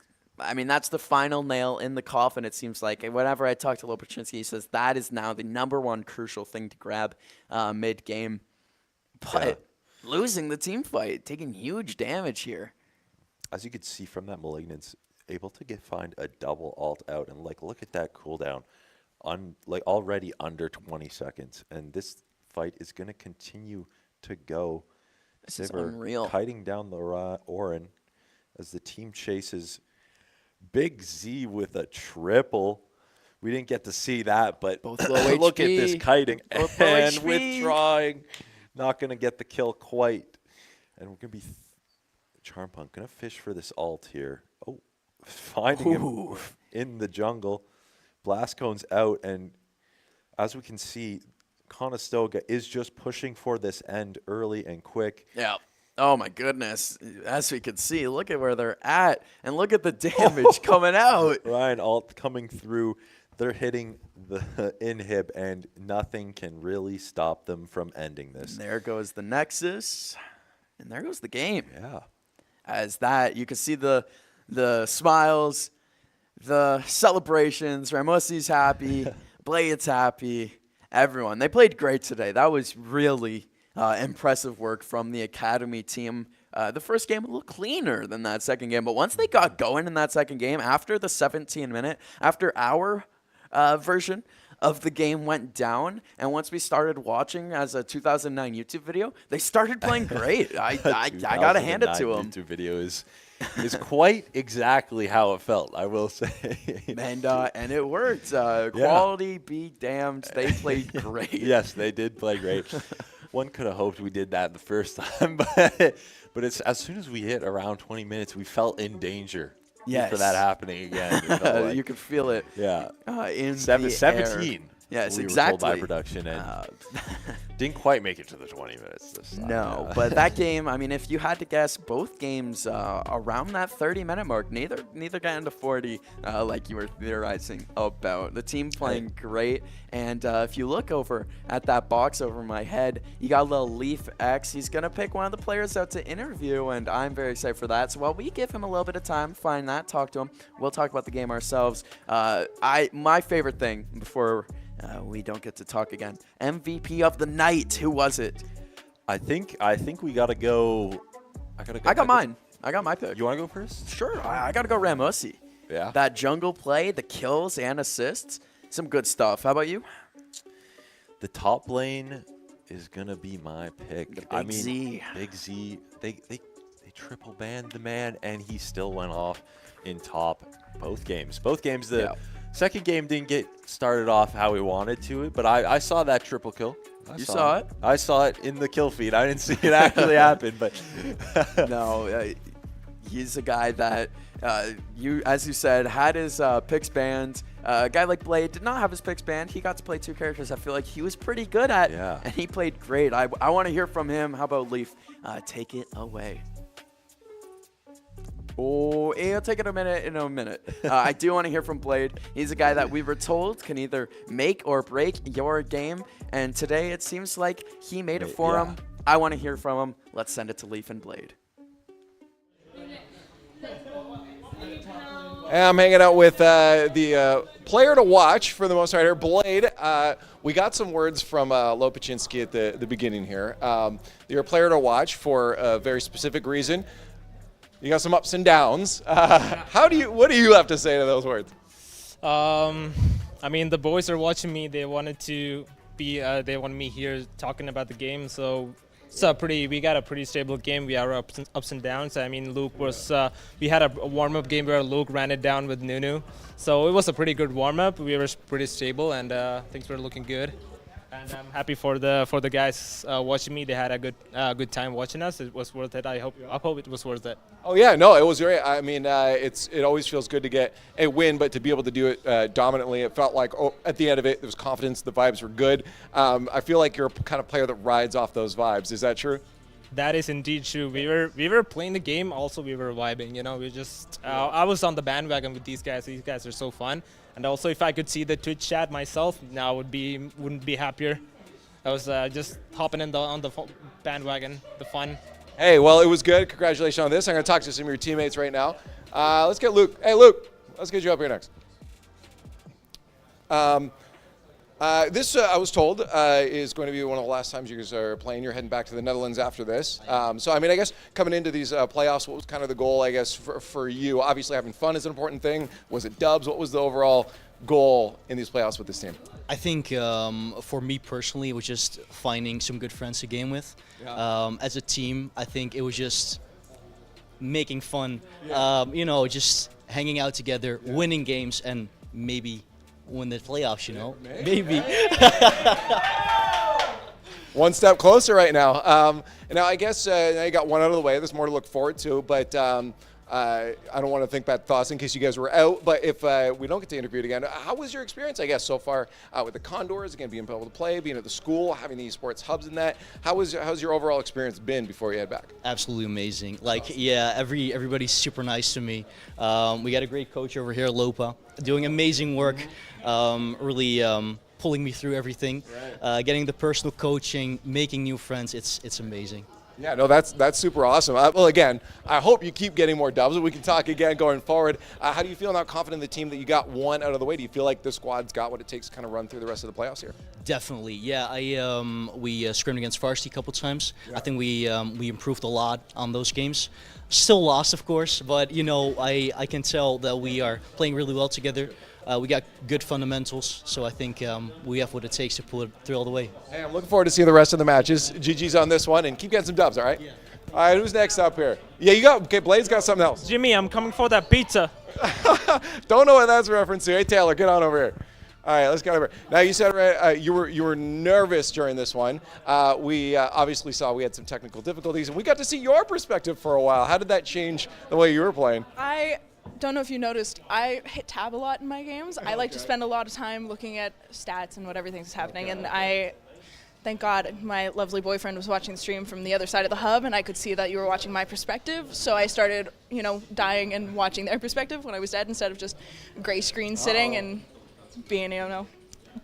the final nail in the coffin, it seems like. And whenever I talk to Lopaczynski, he says that is now the #1 crucial thing to grab mid-game. But losing the team fight, taking huge damage here. As you could see from that Malignance, able to find a double ult out, and look at that cooldown, already under 20 seconds, and this fight is going to continue to go. This is unreal. Kiting down the Orin as the team chases Big Z with a triple. We didn't get to see that, but both low look HP. at this kiting Both and HP. withdrawing. Not going to get the kill quite, and we're going to be Charmpunk going to fish for this ult here. Oh. Finding him in the jungle. Blast cone's out, and as we can see, Conestoga is just pushing for this end early and quick. Yeah. Oh my goodness. As we can see, look at where they're at, and look at the damage coming out. Ryan ult coming through. They're hitting the inhib, and nothing can really stop them from ending this. And there goes the Nexus, and there goes the game. Yeah. As that, you can see the smiles, the celebrations. Ramosi's happy. Blade's happy. Everyone. They played great today. That was really impressive work from the Academy team. The first game a little cleaner than that second game, but once they got going in that second game, after the 17-minute, after our version of the game went down, and once we started watching as a 2009 YouTube video, they started playing great. I got to hand it to them. YouTube video is quite exactly how it felt, I will say. And it worked. Quality be damned. They played great. Yes, they did play great. One could have hoped we did that the first time, but it's as soon as we hit around 20 minutes, we felt in danger. Yes. For that happening again. You could feel it. Yeah. In 17. Air. Yes, we exactly. were told by production, and didn't quite make it to the 20 minutes this time. No, but that game, if you had to guess, both games around that 30-minute mark, neither got into 40 like you were theorizing about. The team playing great, and if you look over at that box over my head, you got a little Leaf X. He's going to pick one of the players out to interview, and I'm very excited for that. So while we give him a little bit of time, find that, talk to him, we'll talk about the game ourselves. My favorite thing before we don't get to talk again. MVP of the night. Who was it? I think we gotta go. I got mine. I got my pick. You want to go first? Sure. I gotta go Ramosi. Yeah. That jungle play, the kills and assists, some good stuff. How about you? The top lane is gonna be my pick. Big Z. Big Z. They triple banned the man, and he still went off in top both games. The second game didn't get started off how we wanted to, but I saw that triple kill. You saw it? I saw it in the kill feed. I didn't see it actually happen, but no, he's a guy that as you said, had his picks banned. A guy like Blade did not have his picks banned. He got to play 2 characters I feel like he was pretty good at, and he played great. I want to hear from him. How about Leaf? Take it away. Oh, it'll take it a minute. I do want to hear from Blade. He's a guy that we were told can either make or break your game. And today it seems like he made it for him. I want to hear from him. Let's send it to Leaf and Blade. I'm hanging out with the player to watch for the most part here, Blade. We got some words from Lopaczynski at the beginning here. You're a player to watch for a very specific reason. You got some ups and downs. What do you have to say to those words? I mean, the boys are watching me. They wanted to be. They wanted me here talking about the game. So it's we got a pretty stable game. We are ups and downs. I mean, Luke was. We had a warm-up game where Luke ran it down with Nunu. So it was a pretty good warm-up. We were pretty stable, and things were looking good. And I'm happy for the guys watching me. They had a good time watching us. It was worth it. I hope it was worth it. Oh yeah, no, it was great. I mean, it always feels good to get a win, but to be able to do it dominantly, it felt like at the end of it, there was confidence. The vibes were good. I feel like you're a kind of player that rides off those vibes. Is that true? That is indeed true. We were playing the game. Also, we were vibing. You know, we just I was on the bandwagon with these guys. These guys are so fun. And also, if I could see the Twitch chat myself, now wouldn't be happier. I was just hopping on the bandwagon, the fun. Hey, well, it was good. Congratulations on this. I'm going to talk to some of your teammates right now. Let's get Luke. Hey, Luke, let's get you up here next. This, I was told, is going to be one of the last times you guys are playing. You're heading back to the Netherlands after this. So, I mean, I guess coming into these playoffs, what was kind of the goal, I guess, for you? Obviously, having fun is an important thing. Was it dubs? What was the overall goal in these playoffs with this team? I think for me personally, it was just finding some good friends to game with. Yeah. As a team, I think it was just making fun, you know, just hanging out together, winning games, and maybe win the playoffs, you know? Maybe. One step closer right now. And now I guess now you got one out of the way. There's more to look forward to, but I don't want to think bad thoughts in case you guys were out, but if we don't get to interview it again, how was your experience, I guess, so far with the Condors, again, being able to play, being at the school, having the esports hubs and that? How's your overall experience been before you head back? Absolutely amazing. Like, yeah, everybody's super nice to me. We got a great coach over here, Lopa, doing amazing work, really pulling me through everything, getting the personal coaching, making new friends. It's amazing. Yeah, no, that's super awesome. Well, again, I hope you keep getting more dubs. We can talk again going forward. How do you feel now confident in the team that you got one out of the way? Do you feel like the squad's got what it takes to kind of run through the rest of the playoffs here? Definitely, yeah. We scrimmed against varsity a couple times. Yeah. I think we improved a lot on those games. Still lost, of course, but you know, I can tell that we are playing really well together. We got good fundamentals, so I think we have what it takes to pull it through all the way. Hey, I'm looking forward to seeing the rest of the matches. GG's on this one, and keep getting some dubs, all right? Yeah. All right, who's next up here? Yeah, okay, Blade's got something else. Jimmy, I'm coming for that pizza. Don't know what that's a reference to. Hey, Taylor, get on over here. All right, let's get over. Now, you said you were nervous during this one. We obviously saw we had some technical difficulties, and we got to see your perspective for a while. How did that change the way you were playing? I don't know if you noticed, I hit tab a lot in my games. I like to spend a lot of time looking at stats and what everything's happening, and thank God my lovely boyfriend was watching the stream from the other side of the hub, and I could see that you were watching my perspective, so I started, you know, dying and watching their perspective when I was dead instead of just gray screen sitting and being, you know,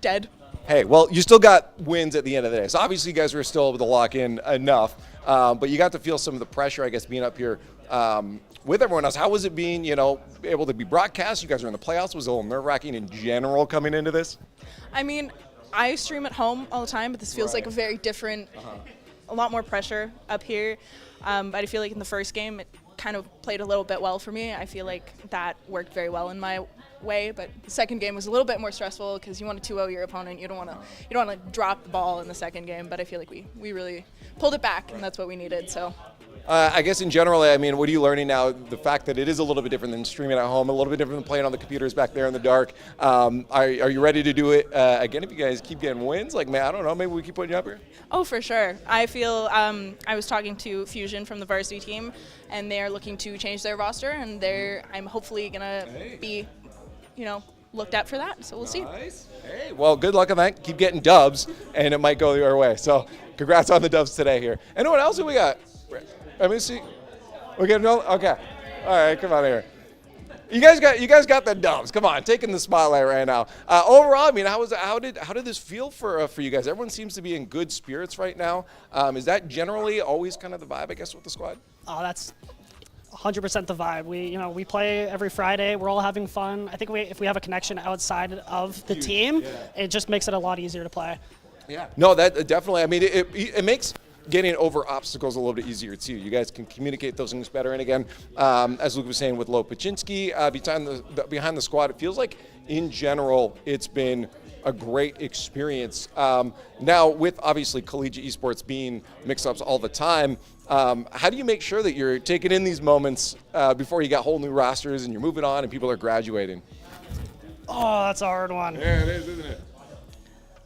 dead. Hey, well, you still got wins at the end of the day, so obviously you guys were still able to lock in enough, but you got to feel some of the pressure, I guess, being up here with everyone else. How was it being, you know, able to be broadcast? You guys were in the playoffs. Was it a little nerve-wracking in general coming into this? I mean, I stream at home all the time, but this feels like a very different, a lot more pressure up here. But I feel like in the first game, it kind of played a little bit well for me. I feel like that worked very well in my way, but the second game was a little bit more stressful because you want to 2-0 your opponent. You don't want to drop the ball in the second game, but I feel like we really pulled it back, and that's what we needed. So. I guess in general, I mean, what are you learning now? The fact that it is a little bit different than streaming at home, a little bit different than playing on the computers back there in the dark. Are you ready to do it again if you guys keep getting wins? Like, man, I don't know, maybe we keep putting you up here? Oh, for sure. I feel I was talking to Fusion from the varsity team, and they're looking to change their roster, and I'm hopefully going to be, you know, looked at for that, so we'll see. Hey, well, good luck on that. Keep getting dubs, and it might go your way. So congrats on the dubs today here. Anyone else who we got? Let me see. We got no. Okay. All right. Come on here. You guys got the dubs. Come on, taking the spotlight right now. Overall, I mean, how did this feel for you guys? Everyone seems to be in good spirits right now. Is that generally always kind of the vibe, I guess, with the squad? Oh, that's 100% the vibe. We play every Friday. We're all having fun. I think if we have a connection outside of the team, it just makes it a lot easier to play. Yeah. No, that definitely. I mean, it makes getting over obstacles a little bit easier too. You guys can communicate those things better. And again, as Luke was saying with Lo Paczynski behind the squad, it feels like in general, it's been a great experience. Now, with obviously collegiate esports being mix-ups all the time, how do you make sure that you're taking in these moments before you got whole new rosters and you're moving on and people are graduating? Oh, that's a hard one. Yeah, it is, isn't it?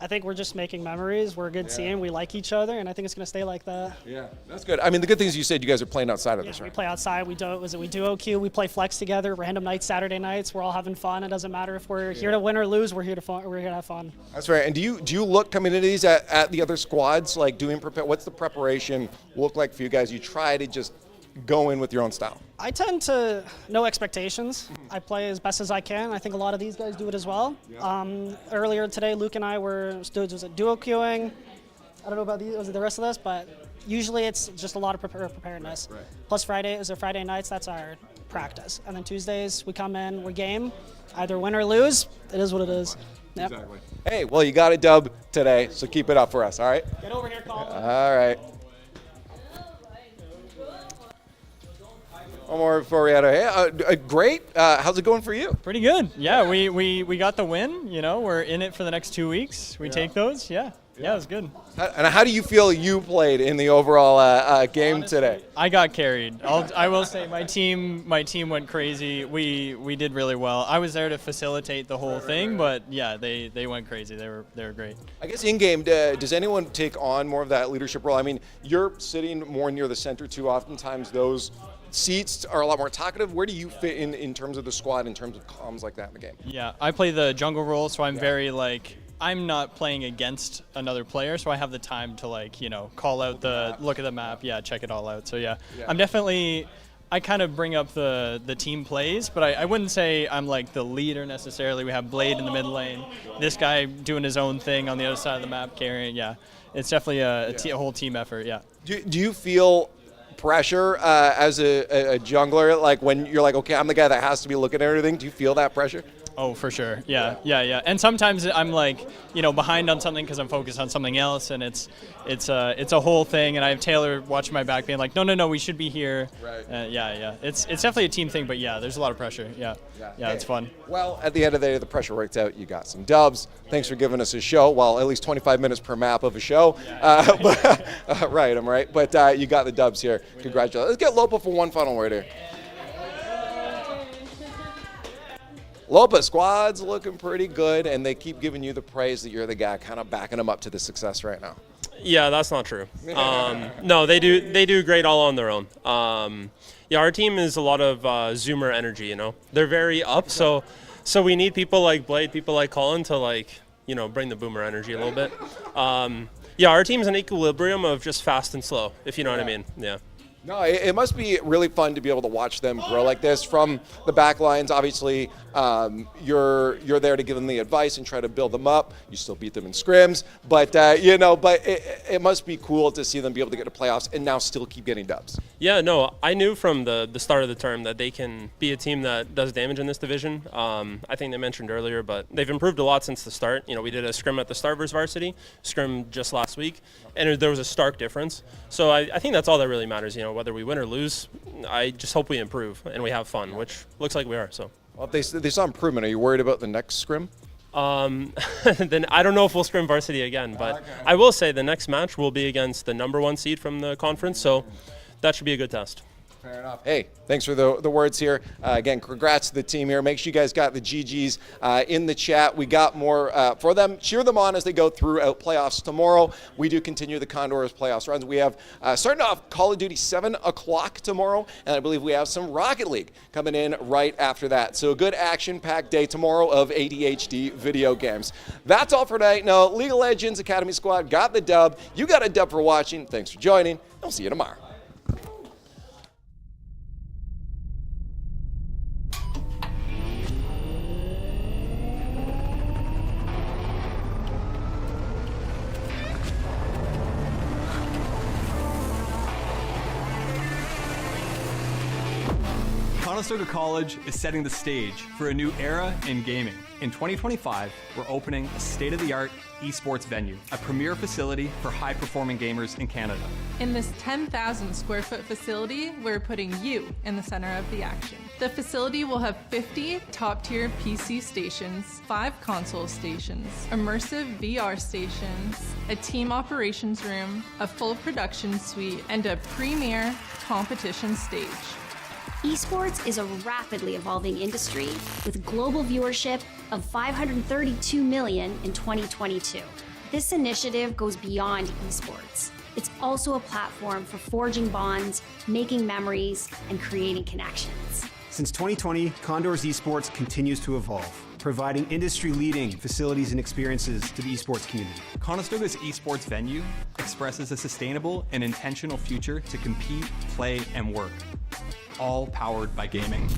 I think we're just making memories. We're a good team. We like each other, and I think it's going to stay like that. Yeah, that's good. I mean, the good thing is you said you guys are playing outside of this, We right? play outside. We duo queue. We play flex together. Random nights, Saturday nights. We're all having fun. It doesn't matter if we're here to win or lose. We're here to have fun. That's right. And do you look coming into these at the other squads, like what's the preparation look like for you guys? You try to just go in with your own style. I tend to no expectations. I play as best as I can. I think a lot of these guys do it as well. Earlier today, Luke and I was duo queuing. I don't know about the rest of this, but usually it's just a lot of preparedness. Right. Plus Friday is our Friday nights. That's our practice. And then Tuesdays we come in, we game, either win or lose. It is what it is. Yep. Exactly. Hey, well, you got a dub today, so keep it up for us. All right. Get over here, Colin. All right. One more before we had great. How's it going for you? Pretty good. Yeah, we got the win. You know, we're in it for the next 2 weeks. We take those. Yeah, it was good. And how do you feel you played in the overall game Honestly, today? I got carried. I will say my team went crazy. We did really well. I was there to facilitate the whole thing, but yeah, they went crazy. They were great. I guess in game, does anyone take on more of that leadership role? I mean, you're sitting more near the center too. Oftentimes those seats are a lot more talkative. Where do you fit in terms of the squad, in terms of comms like that in the game? Yeah, I play the jungle role, so I'm very I'm not playing against another player, so I have the time to call out look at the map, check it all out. So yeah. I'm definitely, I kind of bring up the team plays, but I wouldn't say I'm like the leader necessarily. We have Blade in the mid lane, this guy doing his own thing on the other side of the map carrying. Yeah, it's definitely a whole team effort. Yeah. Do you feel pressure as a jungler, like when you're like, okay, I'm the guy that has to be looking at everything? Do you feel that pressure? Oh, for sure. Yeah. And sometimes I'm behind on something because I'm focused on something else, and it's a whole thing. And I have Taylor watching my back, being like, no, we should be here. Right. It's definitely a team thing, but yeah, there's a lot of pressure. Yeah, it's fun. Well, at the end of the day, the pressure worked out. You got some dubs. Thanks for giving us a show. Well, at least 25 minutes per map of a show. Right, I'm right. But you got the dubs here. Congratulations. Let's get Lopa for one final word here. Lopa, squad's looking pretty good, and they keep giving you the praise that you're the guy kind of backing them up to the success right now. Yeah, that's not true. No, they do great all on their own. Our team is a lot of Zoomer energy, you know. They're very up, so we need people like Blade, people like Colin to bring the boomer energy a little bit. Our team's an equilibrium of just fast and slow, if you know what I mean. Yeah. No, it must be really fun to be able to watch them grow like this from the back lines. Obviously, you're there to give them the advice and try to build them up. You still beat them in scrims, but it must be cool to see them be able to get to playoffs and now still keep getting dubs. Yeah, no, I knew from the start of the term that they can be a team that does damage in this division. I think they mentioned earlier, but they've improved a lot since the start. You know, we did a scrim at the start versus varsity, scrim just last week, and there was a stark difference. So I think that's all that really matters. You know, whether we win or lose, I just hope we improve and we have fun, which looks like we are. So. Well, if they saw improvement, are you worried about the next scrim? Then I don't know if we'll scrim varsity again, but I will say the next match will be against the #1 seed from the conference, so that should be a good test. Fair enough. Hey, thanks for the words here. Again, congrats to the team here. Make sure you guys got the GGs in the chat. We got more for them. Cheer them on as they go throughout playoffs tomorrow. We do continue the Condors playoffs runs. We have starting off Call of Duty 7 o'clock tomorrow, and I believe we have some Rocket League coming in right after that. So a good action-packed day tomorrow of ADHD video games. That's all for tonight. No, League of Legends Academy Squad got the dub. You got a dub for watching. Thanks for joining. I'll see you tomorrow. Conestoga College is setting the stage for a new era in gaming. In 2025, we're opening a state-of-the-art esports venue, a premier facility for high-performing gamers in Canada. In this 10,000 square foot facility, we're putting you in the center of the action. The facility will have 50 top-tier PC stations, 5 console stations, immersive VR stations, a team operations room, a full production suite, and a premier competition stage. Esports is a rapidly evolving industry with global viewership of 532 million in 2022. This initiative goes beyond esports. It's also a platform for forging bonds, making memories, and creating connections. Since 2020, Condors Esports continues to evolve, providing industry-leading facilities and experiences to the esports community. Conestoga's esports venue expresses a sustainable and intentional future to compete, play, and work, all powered by gaming.